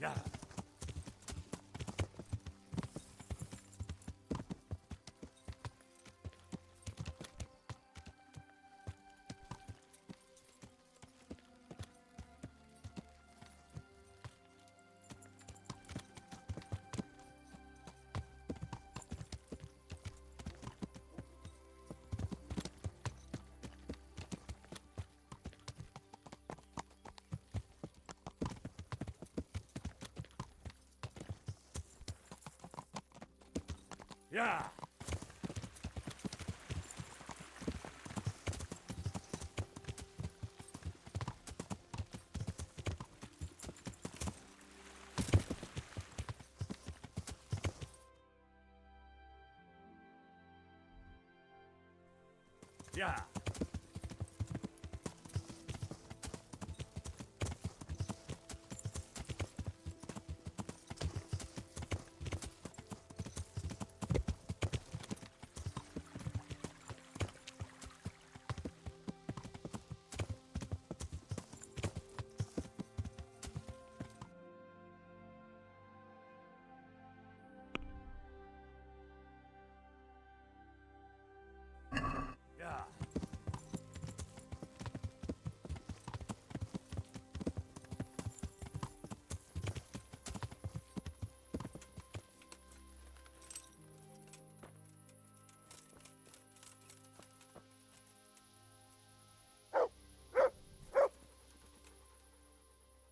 Yeah. Yeah. Yeah. Yeah. Yeah.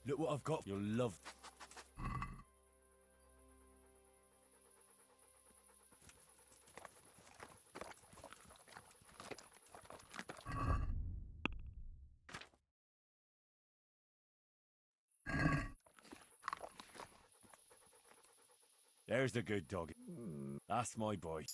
Look what I've got. You'll love. There's the good dog. That's my boy.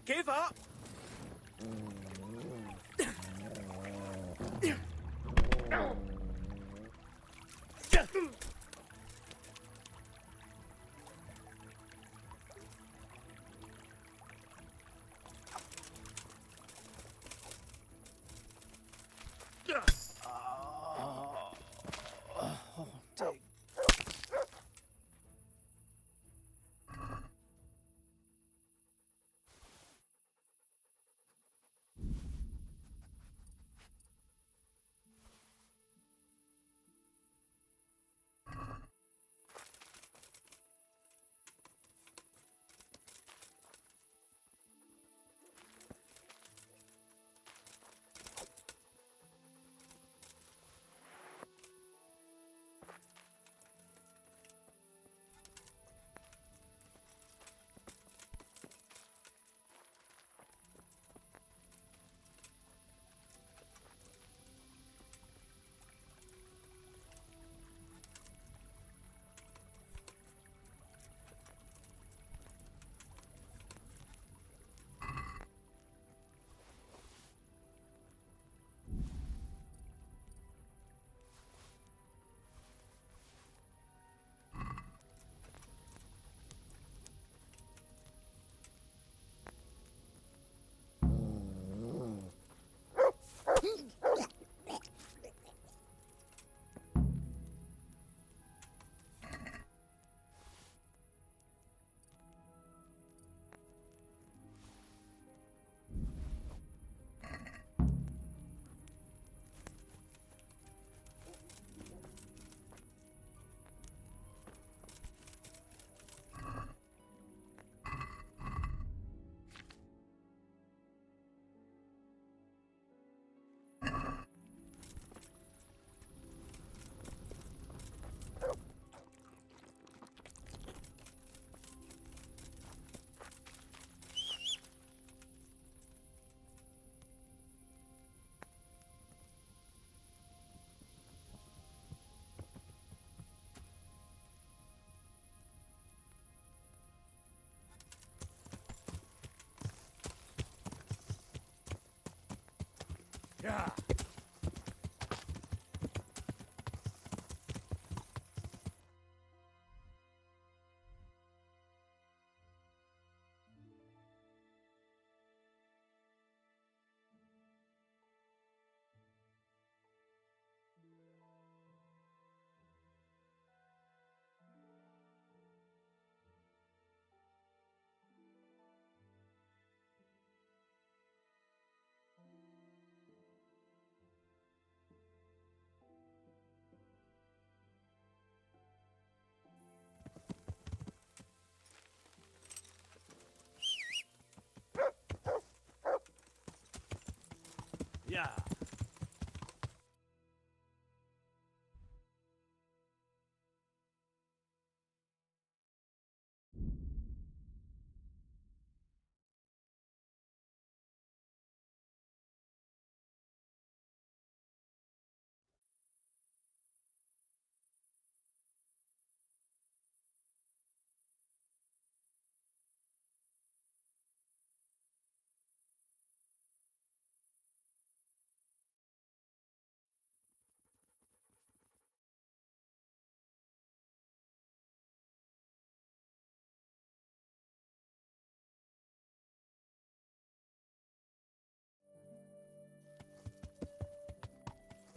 give up! Yeah. Yeah.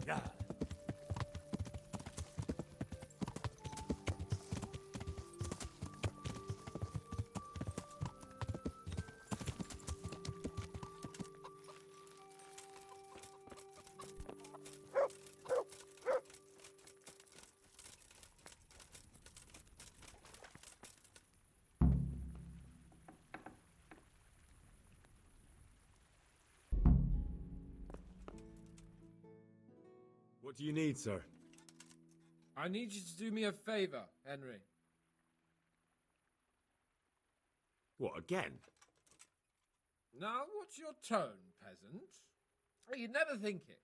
Yeah. What do you need, sir? I need you to do me a favor, Henry. What, again? Now, what's your tone, peasant? You'd never think it,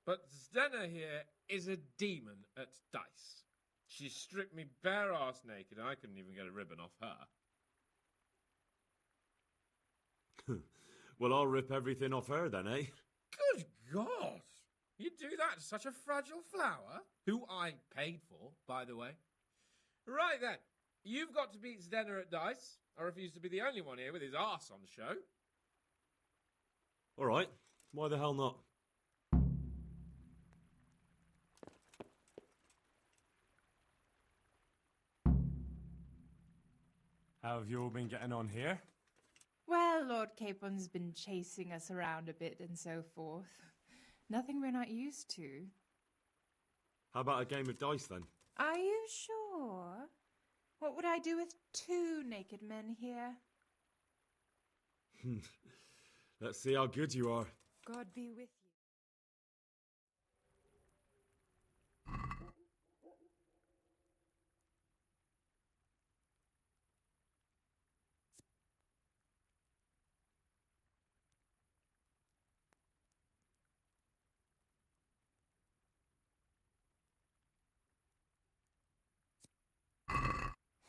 but Zdenna here is a demon at dice. She stripped me bare ass naked, and I couldn't even get a ribbon off her. Well, I'll rip everything off her then, eh? Good God! You do that to such a fragile flower? Who I paid for, by the way. Right then, you've got to beat Zdenna at dice. I refuse to be the only one here with his arse on show. Alright, why the hell not? How have you all been getting on here? Well, Lord Capon's been chasing us around a bit and so forth. Nothing we're not used to. How about a game of dice then? Are you sure? What would I do with 2 naked men here? Let's see how good you are. God be with you.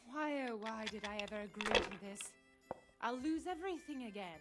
Why, oh why did I ever agree to this? I'll lose everything again.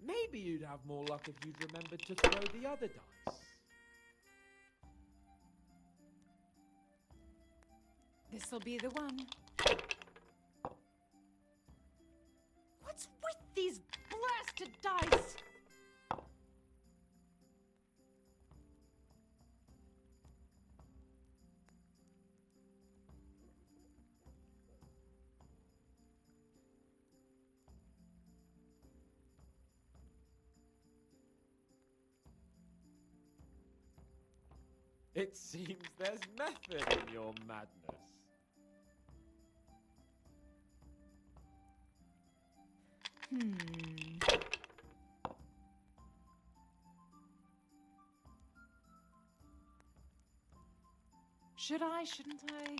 Maybe you'd have more luck if you'd remembered to throw the other dice. This'll be the one. What's with these blasted dice? It seems there's method in your madness. Should I, shouldn't I?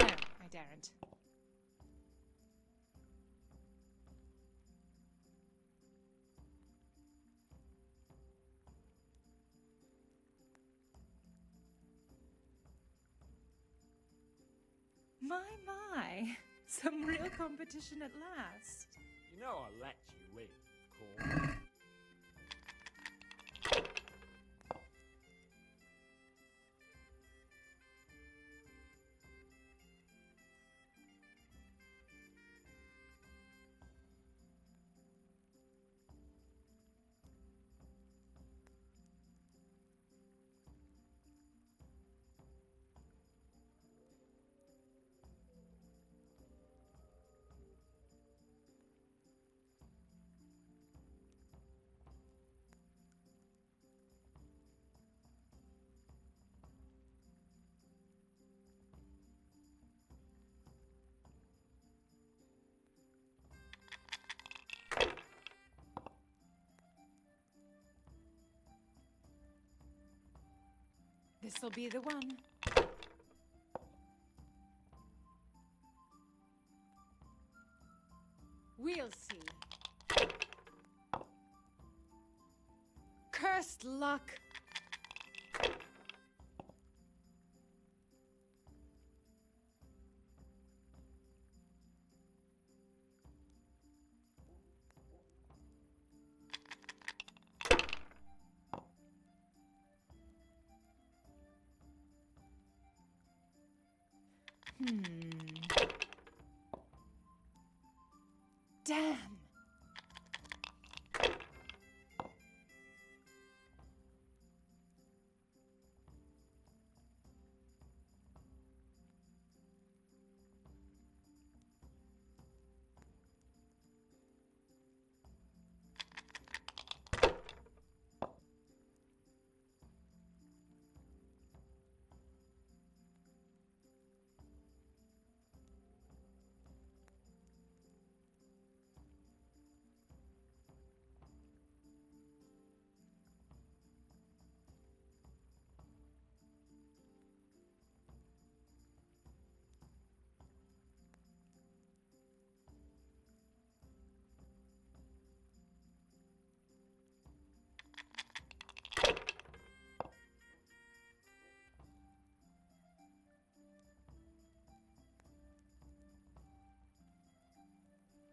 No, I daren't. My. Some real competition at last. You know I'll let you win, of course. This'll be the one. We'll see. Cursed luck! Damn!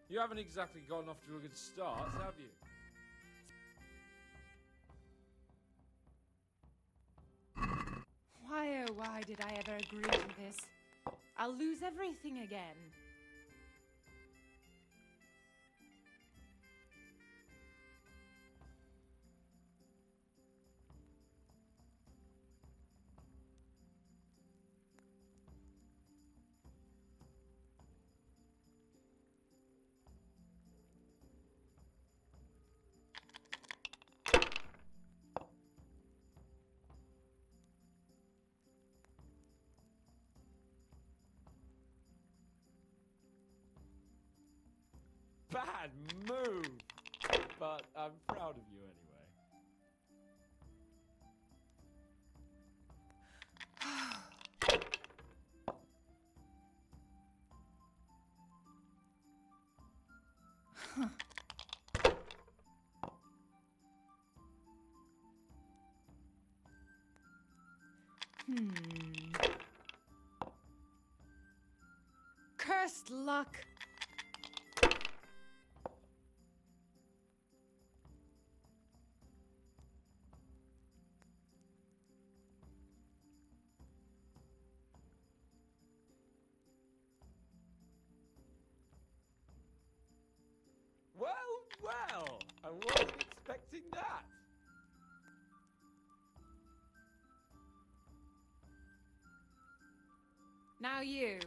You haven't exactly gotten off to a good start, have you? Why, oh why did I ever agree to this? I'll lose everything again. Bad move! But I'm proud of you anyway. Cursed luck! Well, I wasn't expecting that. Now you.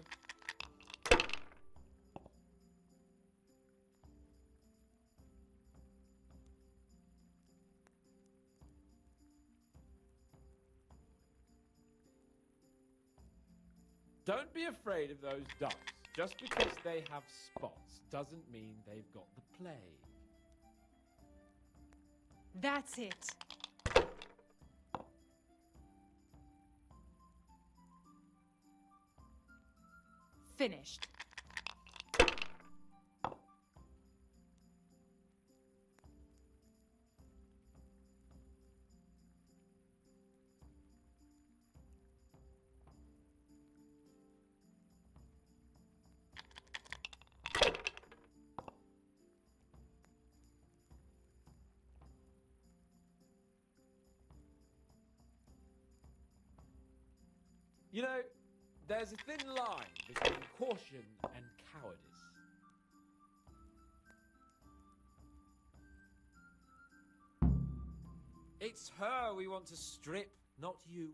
Don't be afraid of those ducks. Just because they have spots doesn't mean they've got the plague. That's it. Finished. You know, there's a thin line between caution and cowardice. It's her we want to strip, not you.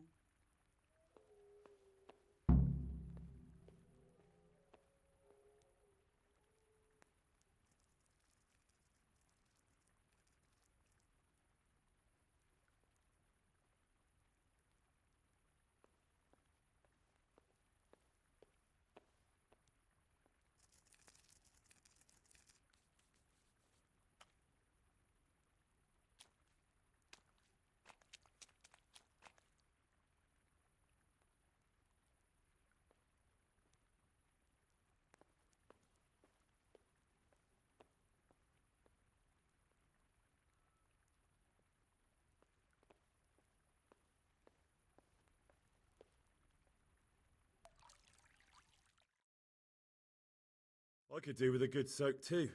I could do with a good soak too.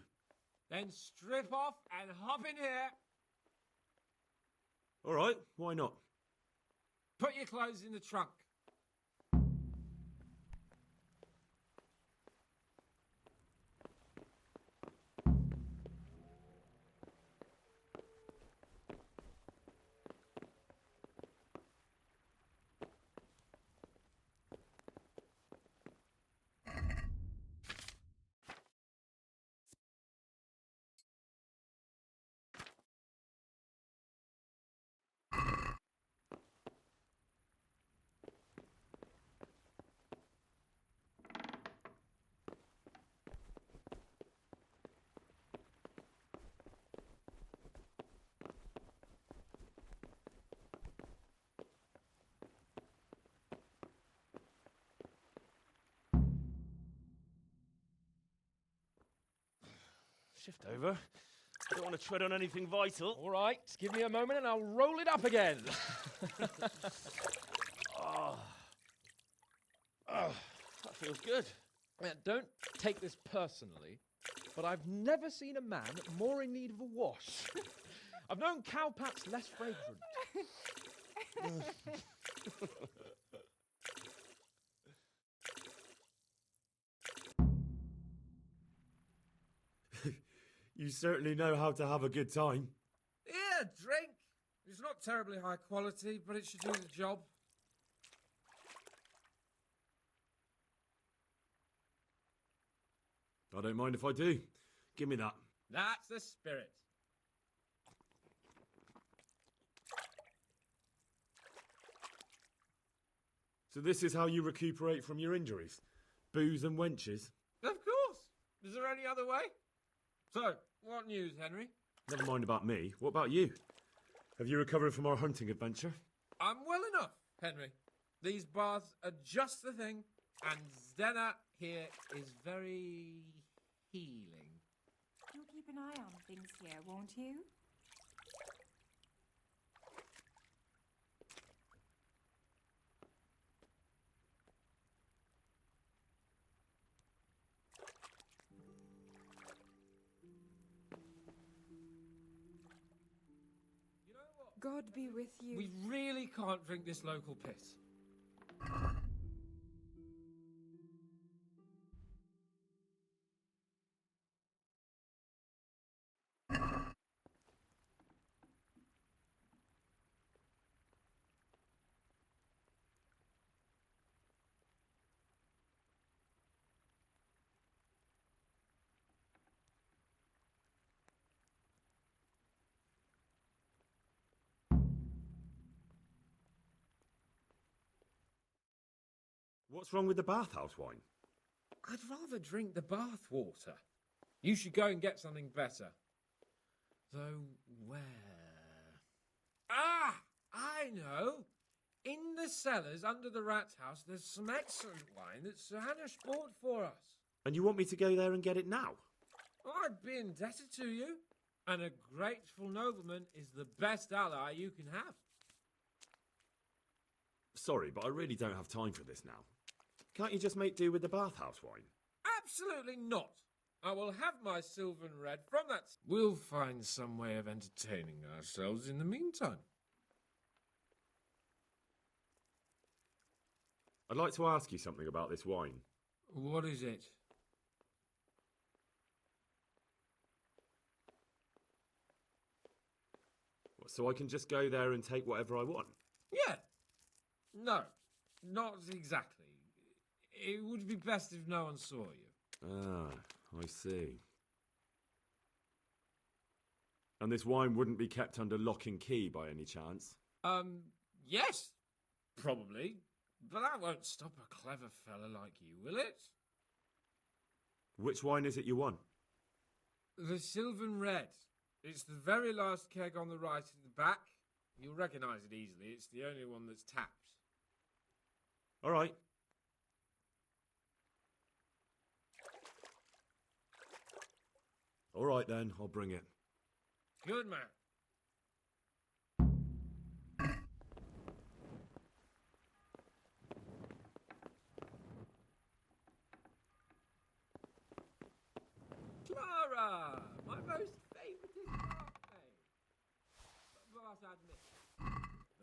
Then strip off and hop in here. All right, why not? Put your clothes in the trunk. Shift over. Don't want to tread on anything vital. All right, just give me a moment and I'll roll it up again. Oh, that feels good. Don't take this personally, but I've never seen a man more in need of a wash. I've known cowpats less fragrant. You certainly know how to have a good time. Yeah, drink. It's not terribly high quality, but it should do the job. I don't mind if I do. Give me that. That's the spirit. So this is how you recuperate from your injuries? Booze and wenches? Of course. Is there any other way? So, what news, Henry? Never mind about me. What about you? Have you recovered from our hunting adventure? I'm well enough, Henry. These baths are just the thing, and Zdenna here is very healing. You'll keep an eye on things here, won't you? God be with you. We really can't drink this local piss. What's wrong with the bathhouse wine? I'd rather drink the bath water. You should go and get something better. Though where? Ah! I know! In the cellars under the rat house, there's some excellent wine that Sir Hanish bought for us. And you want me to go there and get it now? I'd be indebted to you. And a grateful nobleman is the best ally you can have. Sorry, but I really don't have time for this now. Can't you just make do with the bathhouse wine? Absolutely not. I will have my silver and red from that. We'll find some way of entertaining ourselves in the meantime. I'd like to ask you something about this wine. What is it? So I can just go there and take whatever I want? Yeah. No, not exactly. It would be best if no one saw you. Ah, I see. And this wine wouldn't be kept under lock and key by any chance? Yes, probably. But that won't stop a clever fella like you, will it? Which wine is it you want? The Sylvan Red. It's the very last keg on the right at the back. You'll recognise it easily. It's the only one that's tapped. All right. All right then, I'll bring it. Good man.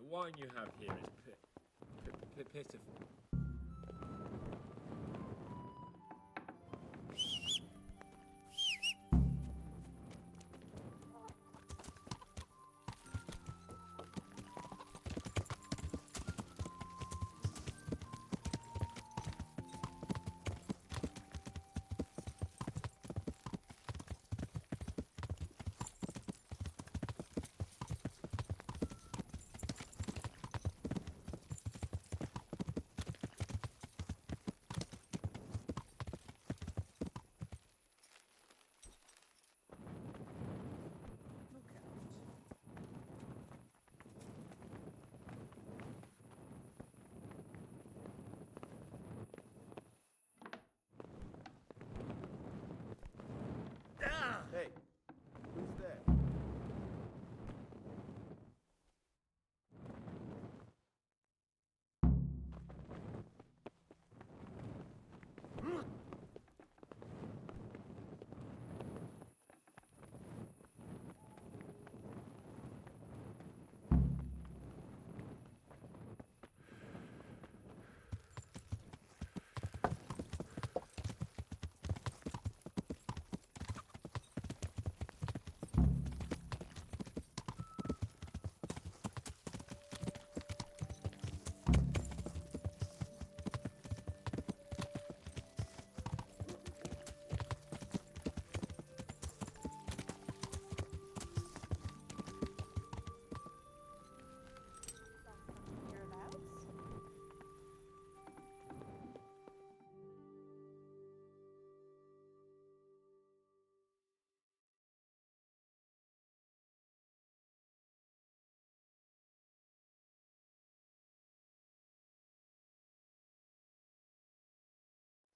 The wine you have here is pitiful. Hey, who's there?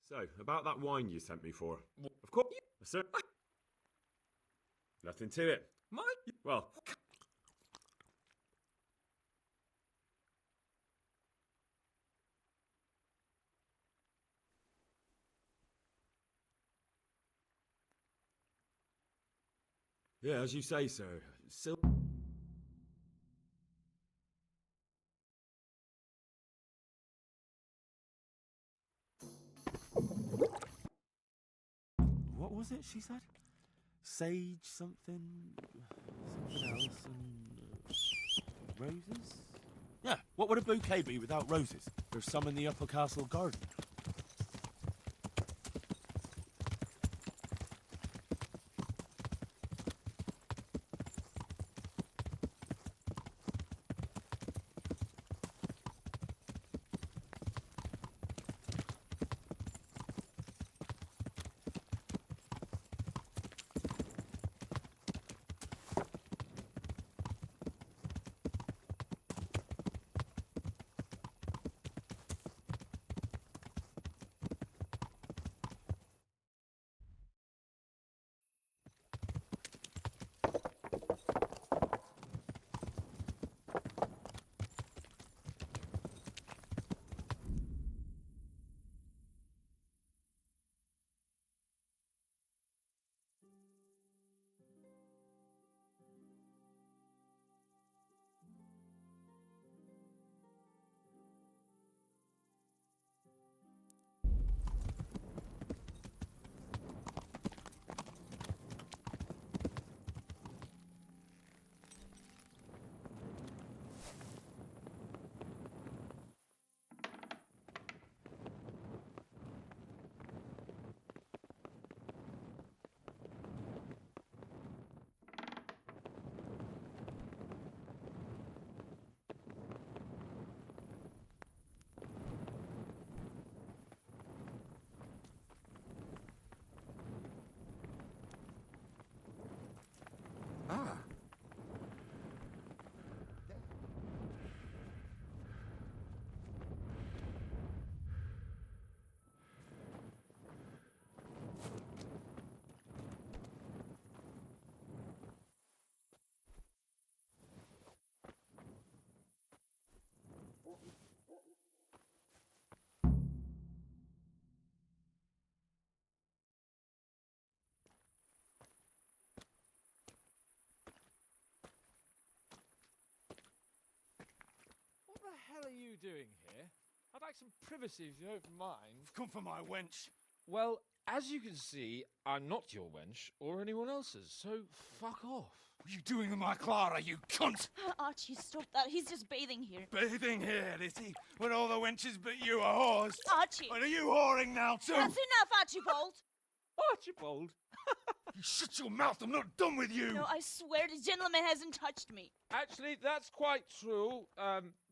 So, about that wine you sent me for. Of course, sir. Nothing to it. Well, yeah, as you say, sir. What was it she said? Sage something else and roses? Yeah, what would a bouquet be without roses? There's some in the upper castle garden. hell are you doing here? I'd like some privacy if you don't mind. Come for my wench. Well, as you can see, I'm not your wench or anyone else's, so fuck off. What are you doing with my Clara, you cunt? Archie, stop that. He's just bathing here. Bathing here, is he? When all the wenches but you are whores? Archie! And are you whoring now, too? That's enough, Archibald! Archibald? You shut your mouth, I'm not done with you! No, I swear the gentleman hasn't touched me. Actually, that's quite true.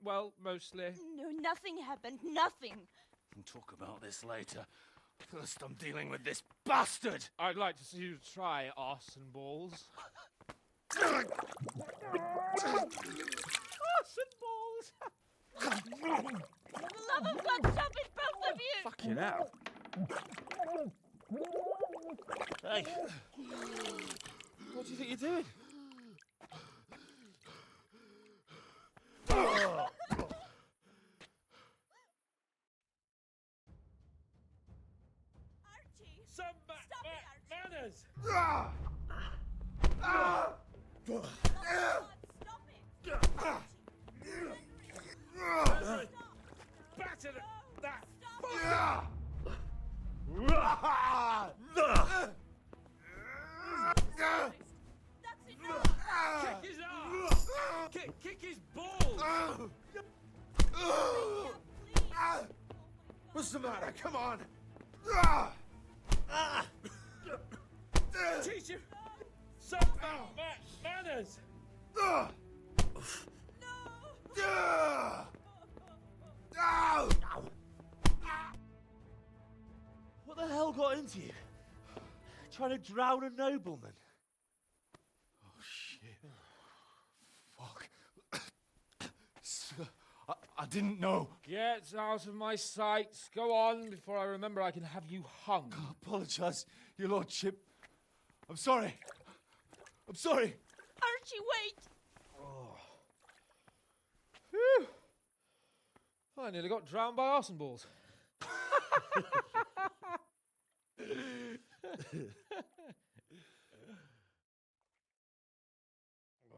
Well, mostly. No, nothing happened. Nothing. We'll talk about this later. First, I'm dealing with this bastard! I'd like to see you try arse and balls. Arse and balls! For the love of God, stop it, both of you! Fucking hell. Hey. What do you think you're doing? Some manners! Batter that! Kick his ass! Kick his balls! What's the matter? Come on! Teach him some manners! What the hell got into you? Trying to drown a nobleman? Oh, shit. Fuck. I didn't know. Get out of my sight. Go on before I remember I can have you hung. I apologise, your lordship. I'm sorry. I'm sorry. Archie, wait! Oh. Phew. I nearly got drowned by arse and balls.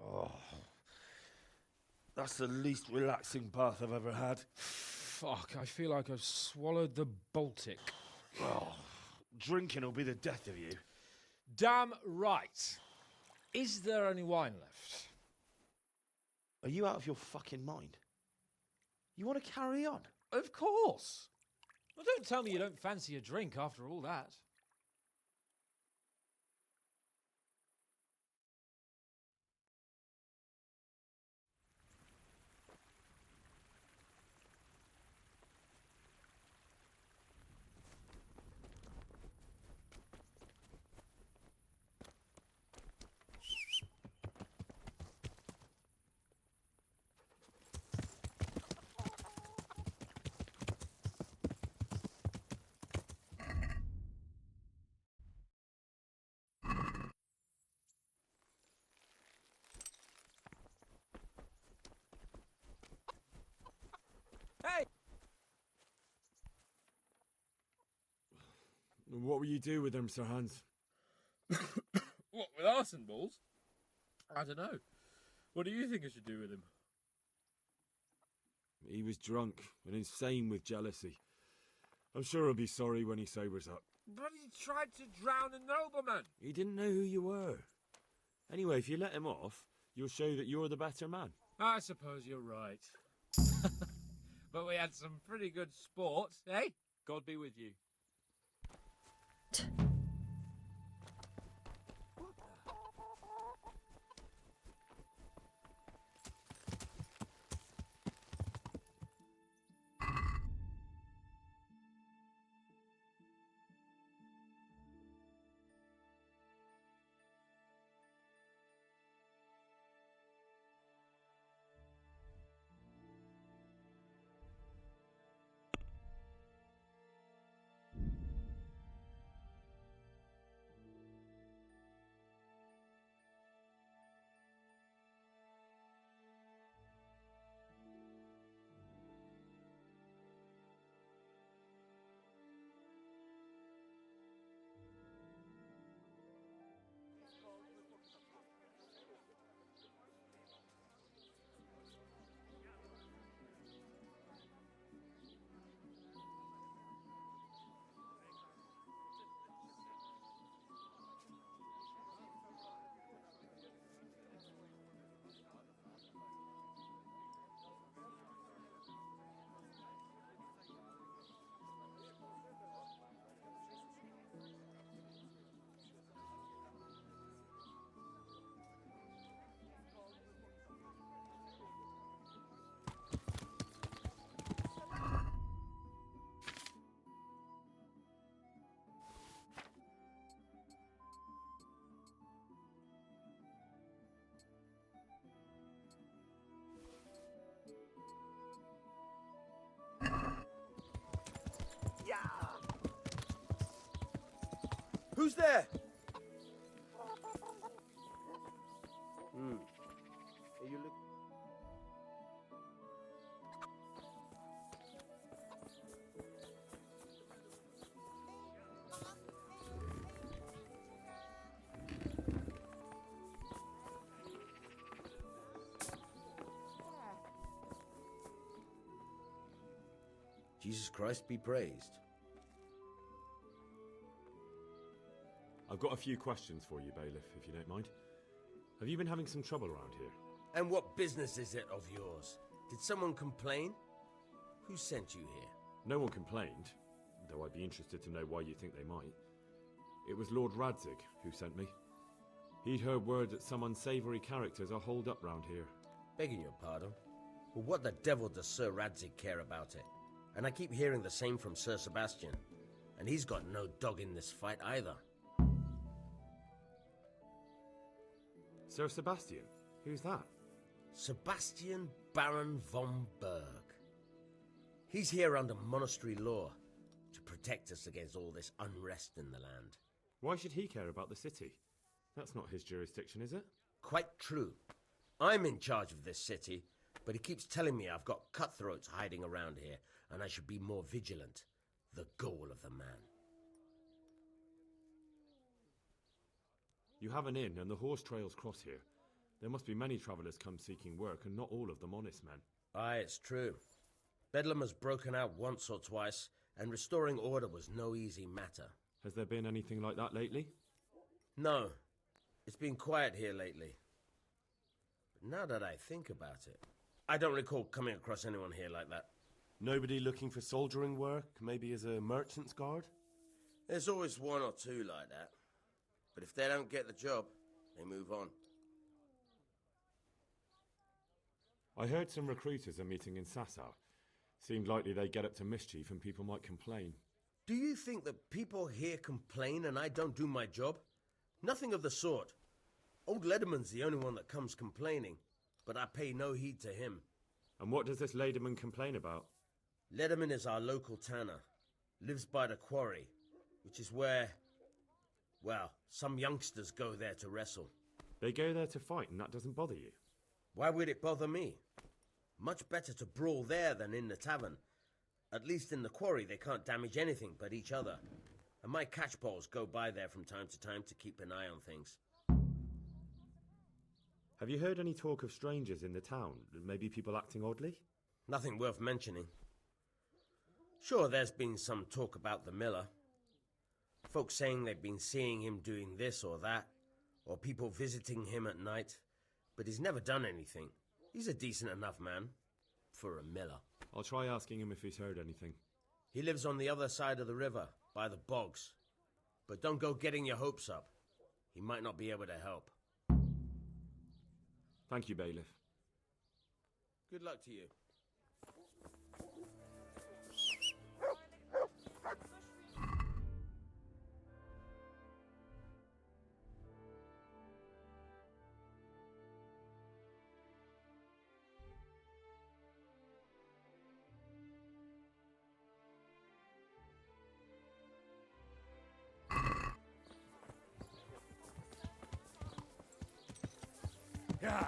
Oh, that's the least relaxing bath I've ever had. Fuck, I feel like I've swallowed the Baltic. Oh, drinking will be the death of you. Damn right. Is there any wine left? Are you out of your fucking mind? You want to carry on? Of course. Well, don't tell me you don't fancy a drink after all that. Hey! What will you do with them, Sir Hans? What, with arse and balls? I don't know. What do you think I should do with him? He was drunk and insane with jealousy. I'm sure he'll be sorry when he sobers up. But he tried to drown a nobleman. He didn't know who you were. Anyway, if you let him off, you'll show that you're the better man. I suppose you're right. But we had some pretty good sport, eh? God be with you. Who's there? You look. Jesus Christ be praised. I've got a few questions for you, Bailiff, if you don't mind. Have you been having some trouble around here? And what business is it of yours? Did someone complain? Who sent you here? No one complained, though I'd be interested to know why you think they might. It was Lord Radzig who sent me. He'd heard word that some unsavoury characters are holed up round here. Begging your pardon? Well, what the devil does Sir Radzig care about it? And I keep hearing the same from Sir Sebastian. And he's got no dog in this fight either. Sir Sebastian? Who's that? Sebastian Baron von Berg. He's here under monastery law to protect us against all this unrest in the land. Why should he care about the city? That's not his jurisdiction, is it? Quite true. I'm in charge of this city, but he keeps telling me I've got cutthroats hiding around here, and I should be more vigilant. The goal of the man. You have an inn, and the horse trails cross here. There must be many travellers come seeking work, and not all of them honest men. Aye, it's true. Bedlam has broken out once or twice, and restoring order was no easy matter. Has there been anything like that lately? No. It's been quiet here lately. But now that I think about it, I don't recall coming across anyone here like that. Nobody looking for soldiering work, maybe as a merchant's guard? There's always one or two like that. But if they don't get the job, they move on. I heard some recruiters are meeting in Sasau. Seemed likely they get up to mischief and people might complain. Do you think that people here complain and I don't do my job? Nothing of the sort. Old Lederman's the only one that comes complaining, but I pay no heed to him. And what does this Lederman complain about? Lederman is our local tanner. Lives by the quarry, which is where, well, some youngsters go there to wrestle. They go there to fight and that doesn't bother you? Why would it bother me? Much better to brawl there than in the tavern. At least in the quarry they can't damage anything but each other. And my catchballs go by there from time to time to keep an eye on things. Have you heard any talk of strangers in the town? Maybe people acting oddly? Nothing worth mentioning. Sure, there's been some talk about the miller. Folks saying they've been seeing him doing this or that, or people visiting him at night, but he's never done anything. He's a decent enough man for a miller. I'll try asking him if he's heard anything. He lives on the other side of the river, by the bogs. But don't go getting your hopes up. He might not be able to help. Thank you, Bailiff. Good luck to you. Yeah.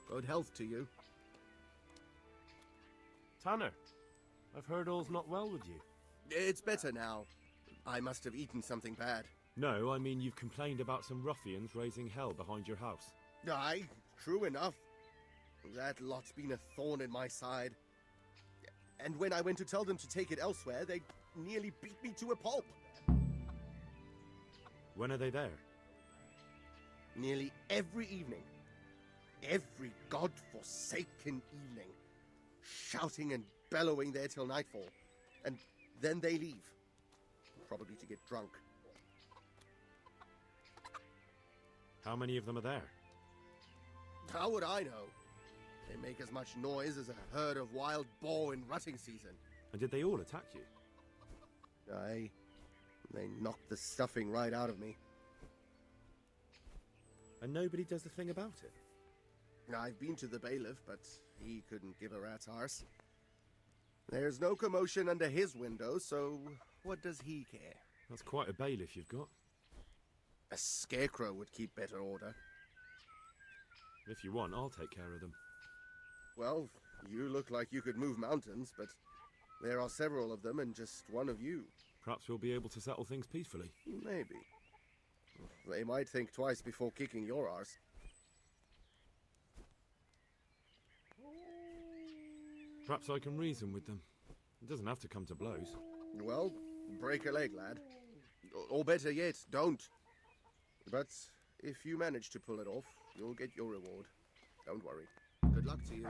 Good health to you. Tanner, I've heard all's not well with you. It's better now. I must have eaten something bad. No, I mean you've complained about some ruffians raising hell behind your house. Aye, true enough. That lot's been a thorn in my side. And when I went to tell them to take it elsewhere, they nearly beat me to a pulp. When are they there? Nearly every evening. Every god-forsaken evening. Shouting and bellowing there till nightfall. And then they leave. Probably to get drunk. How many of them are there? How would I know? They make as much noise as a herd of wild boar in rutting season. And did they all attack you? Aye. They knocked the stuffing right out of me. And nobody does a thing about it? I've been to the bailiff, but he couldn't give a rat's arse. There's no commotion under his window, so what does he care? That's quite a bailiff you've got. A scarecrow would keep better order. If you want, I'll take care of them. Well, you look like you could move mountains, but there are several of them and just one of you. Perhaps we'll be able to settle things peacefully. Maybe. They might think twice before kicking your arse. Perhaps I can reason with them. It doesn't have to come to blows. Well, break a leg, lad. Or better yet, don't. But if you manage to pull it off, you'll get your reward. Don't worry. Good luck to you.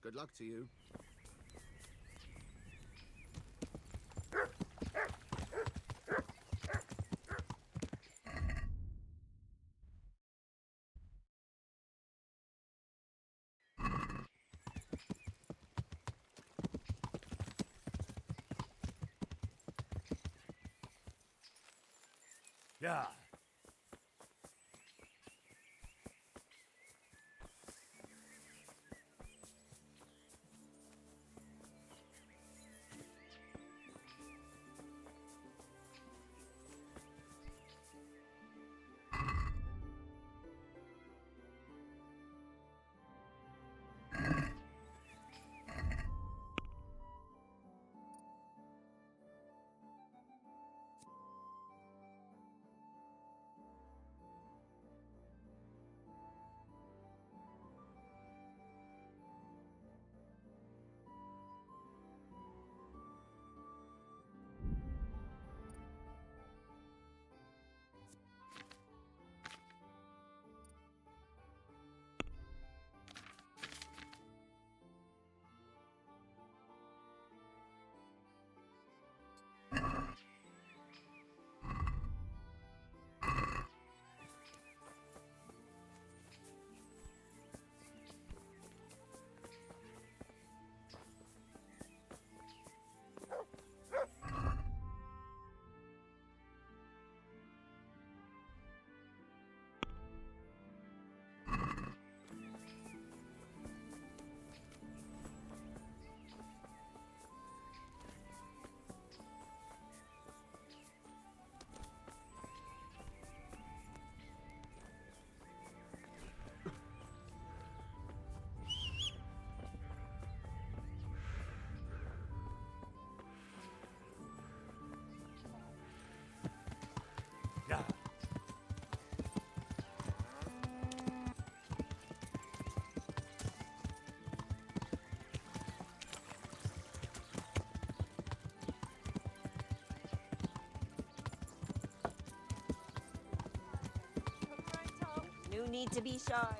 Good luck to you. Yeah. No need to be shy.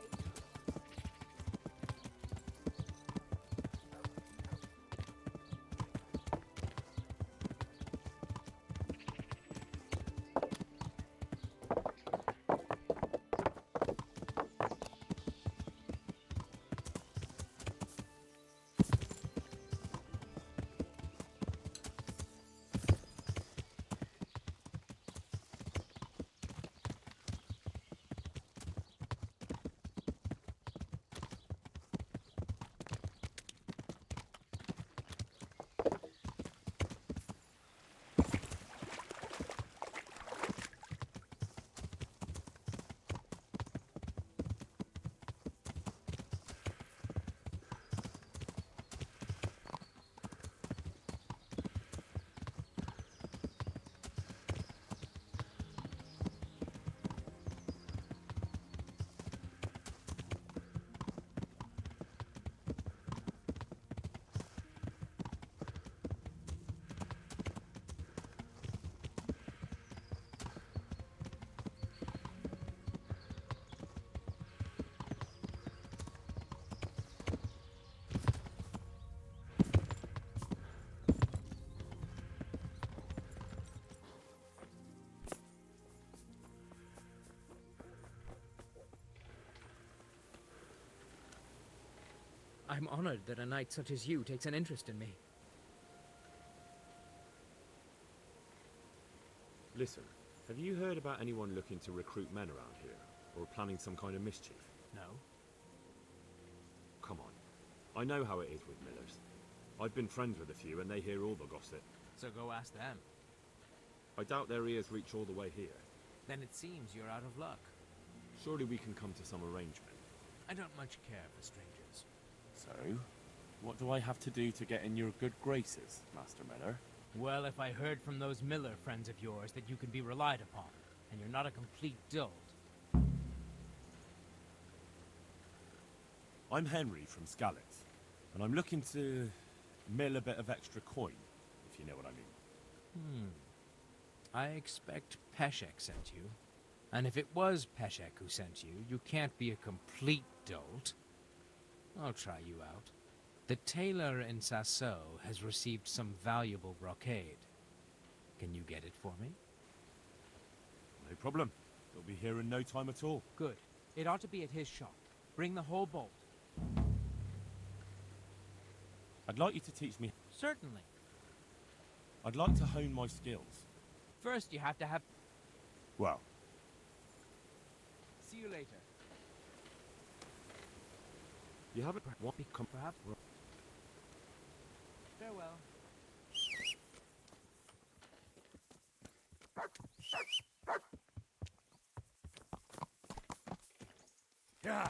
I'm honored that a knight such as you takes an interest in me. Listen, have you heard about anyone looking to recruit men around here? Or planning some kind of mischief? No. Come on. I know how it is with millers. I've been friends with a few and they hear all the gossip. So go ask them. I doubt their ears reach all the way here. Then it seems you're out of luck. Surely we can come to some arrangement. I don't much care for strangers. So, what do I have to do to get in your good graces, Master Miller? Well, if I heard from those Miller friends of yours that you can be relied upon, and you're not a complete dolt. I'm Henry from Skalitz, and I'm looking to mill a bit of extra coin, if you know what I mean. I expect Peshek sent you. And if it was Peshek who sent you, you can't be a complete dolt. I'll try you out. The tailor in Sasso has received some valuable brocade. Can you get it for me? No problem. It'll be here in no time at all. Good. It ought to be at his shop. Bring the whole bolt. I'd like you to teach me. Certainly. I'd like to hone my skills. First, you have to have... Well. See you later. You haven't become perhaps... Farewell. Yeah.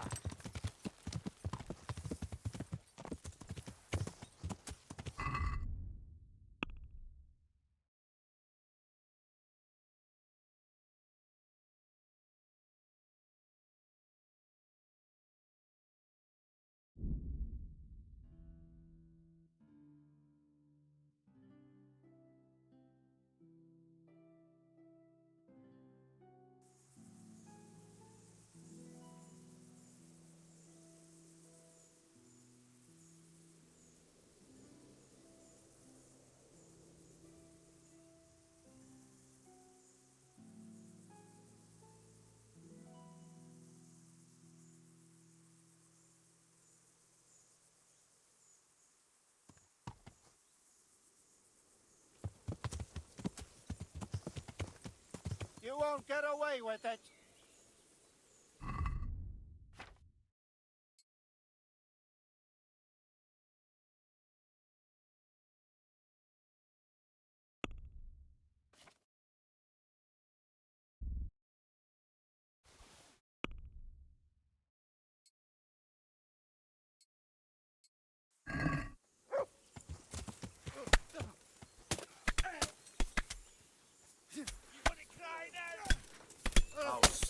You won't get away with it.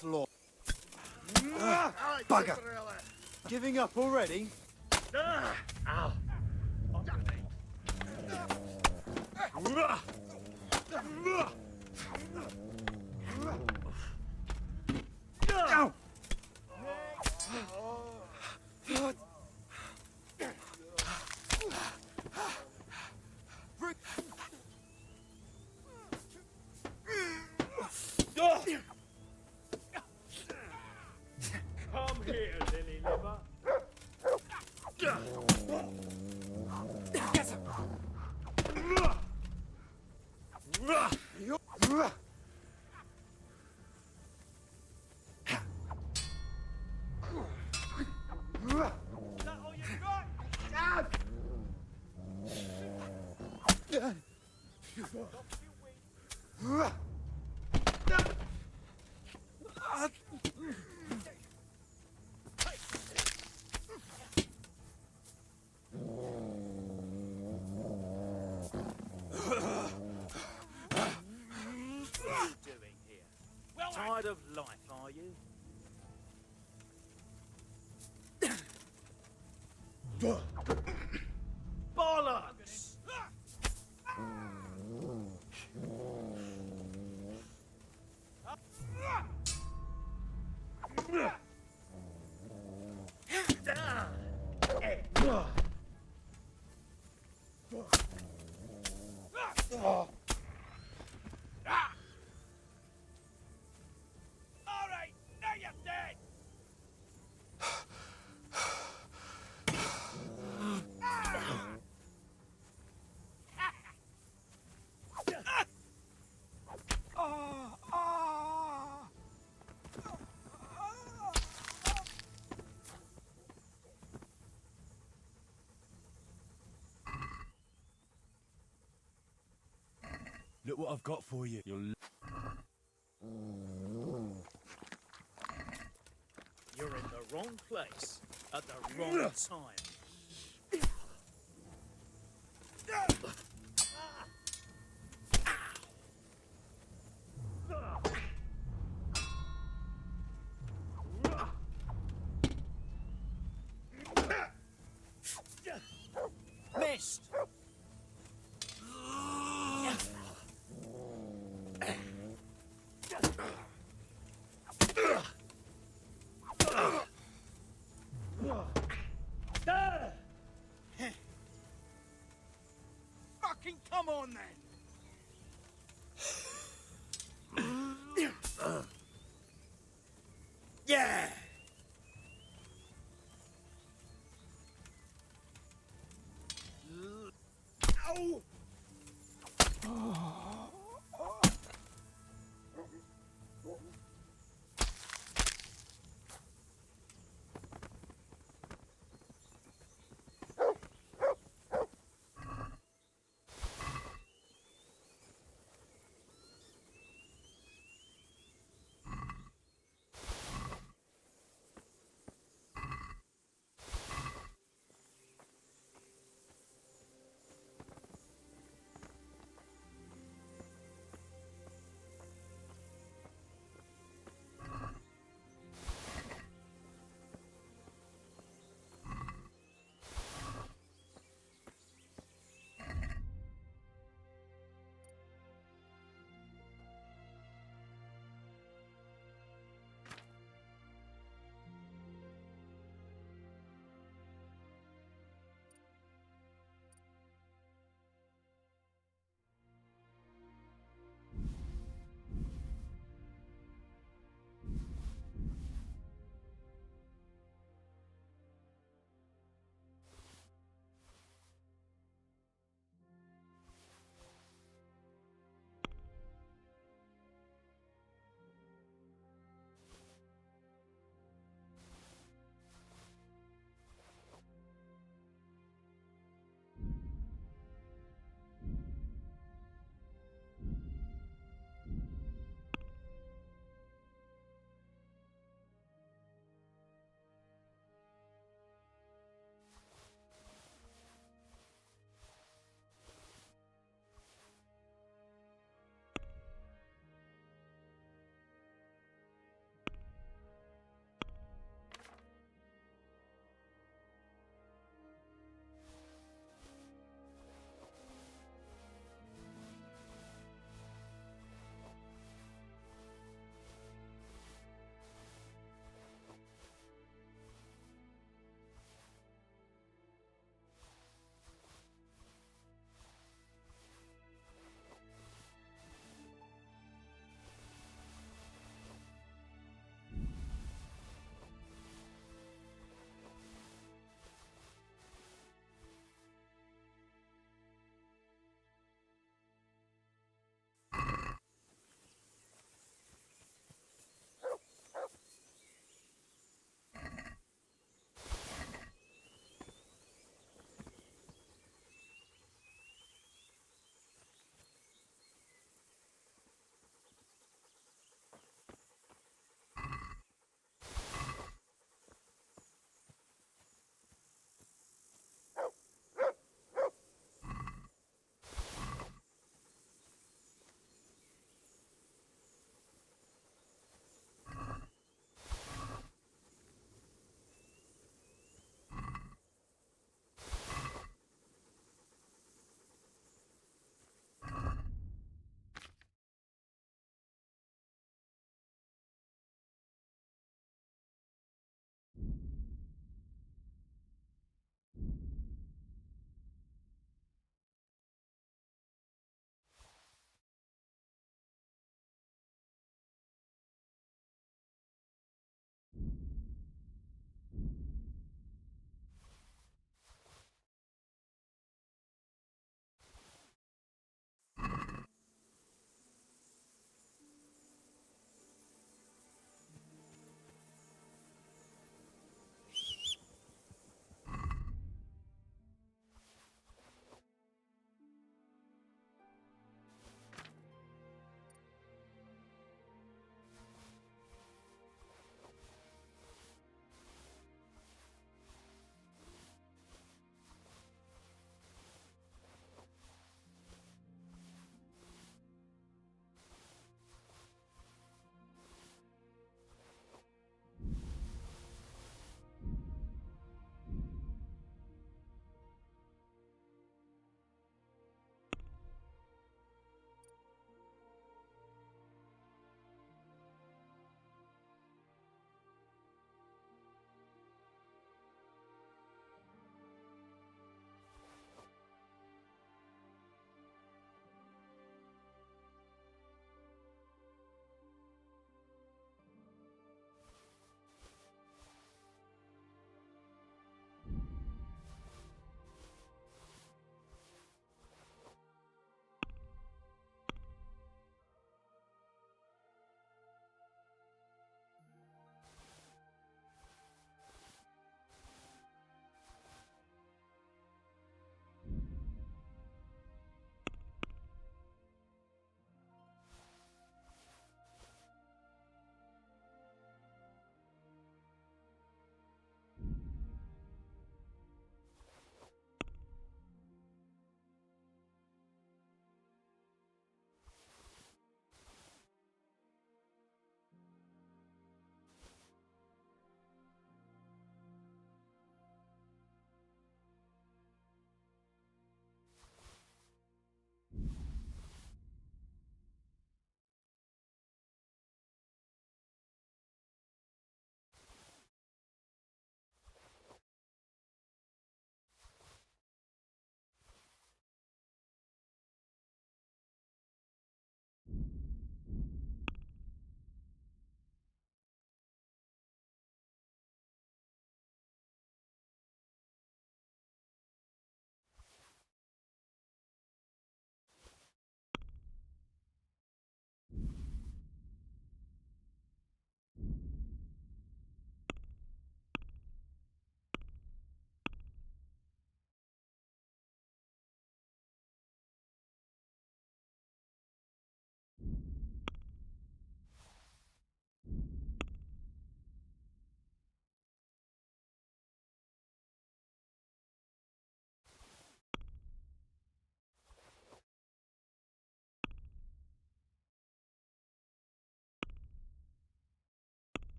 Slaw. Bugger! Giving up already? Ow! Ow! Come here, lily liver. Tired of life, are you? Bollocks! Alright, now you're dead! Look what I've got for you. You're in the wrong place at the wrong time. Missed! Fucking come on then! Yeah! Ow!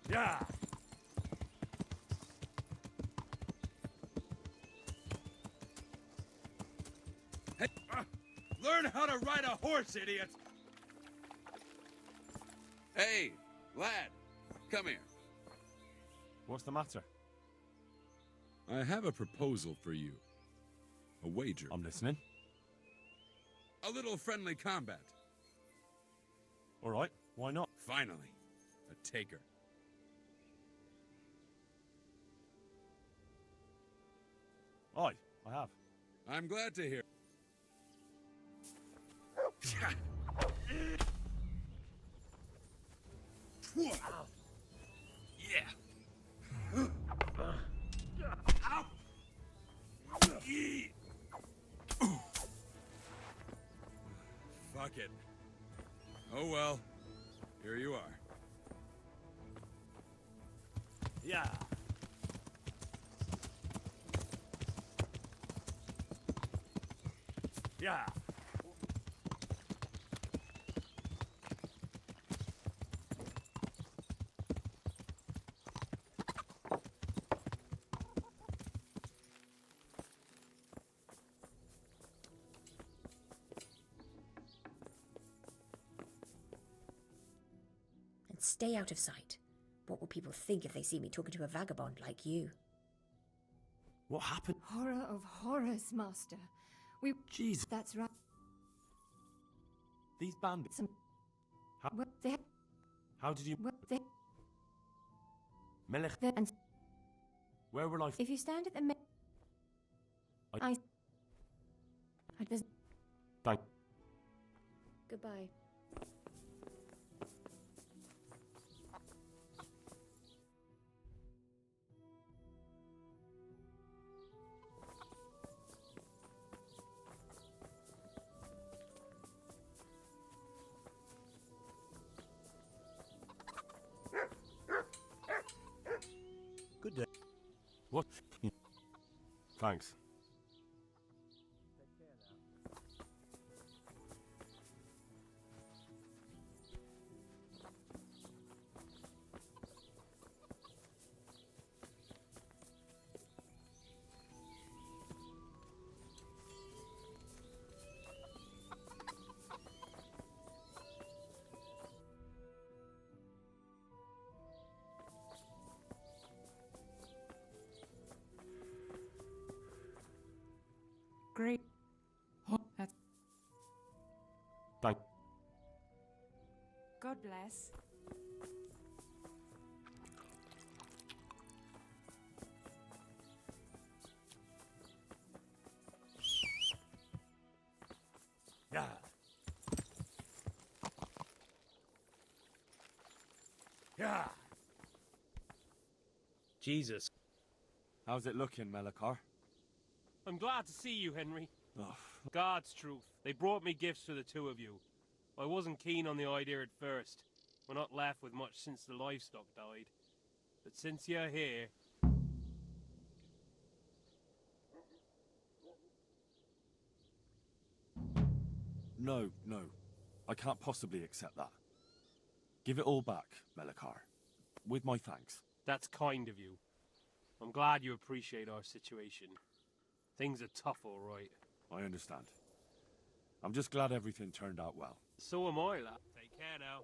Yeah. Hey, learn how to ride a horse, idiot! Hey, lad, come here. What's the matter? I have a proposal for you. A wager. I'm listening. A little friendly combat. All right, why not? Finally, a taker. Aye, I have. I'm glad to hear. Yeah. Ow. Fuck it. Oh well. Here you are. Yeah. Yeah. And stay out of sight. What will people think if they see me talking to a vagabond like you? What happened? Horror of horrors, Master. We... Jesus. That's right. These bandits. How, Well, they... how did you... Well, they... Melech... And Where will I... if you stand at the... There's... Thank... Goodbye. Good day. What? Thanks. Great. Oh, that's... Thank... God bless. Yeah. Yeah. Jesus. How's it looking, Melekar? I'm glad to see you, Henry. Oh. God's truth. They brought me gifts for the two of you. I wasn't keen on the idea at first. We're not left with much since the livestock died. But since you're here... No, no. I can't possibly accept that. Give it all back, Melekar. With my thanks. That's kind of you. I'm glad you appreciate our situation. Things are tough, all right. I understand. I'm just glad everything turned out well. So am I, lad. Take care now.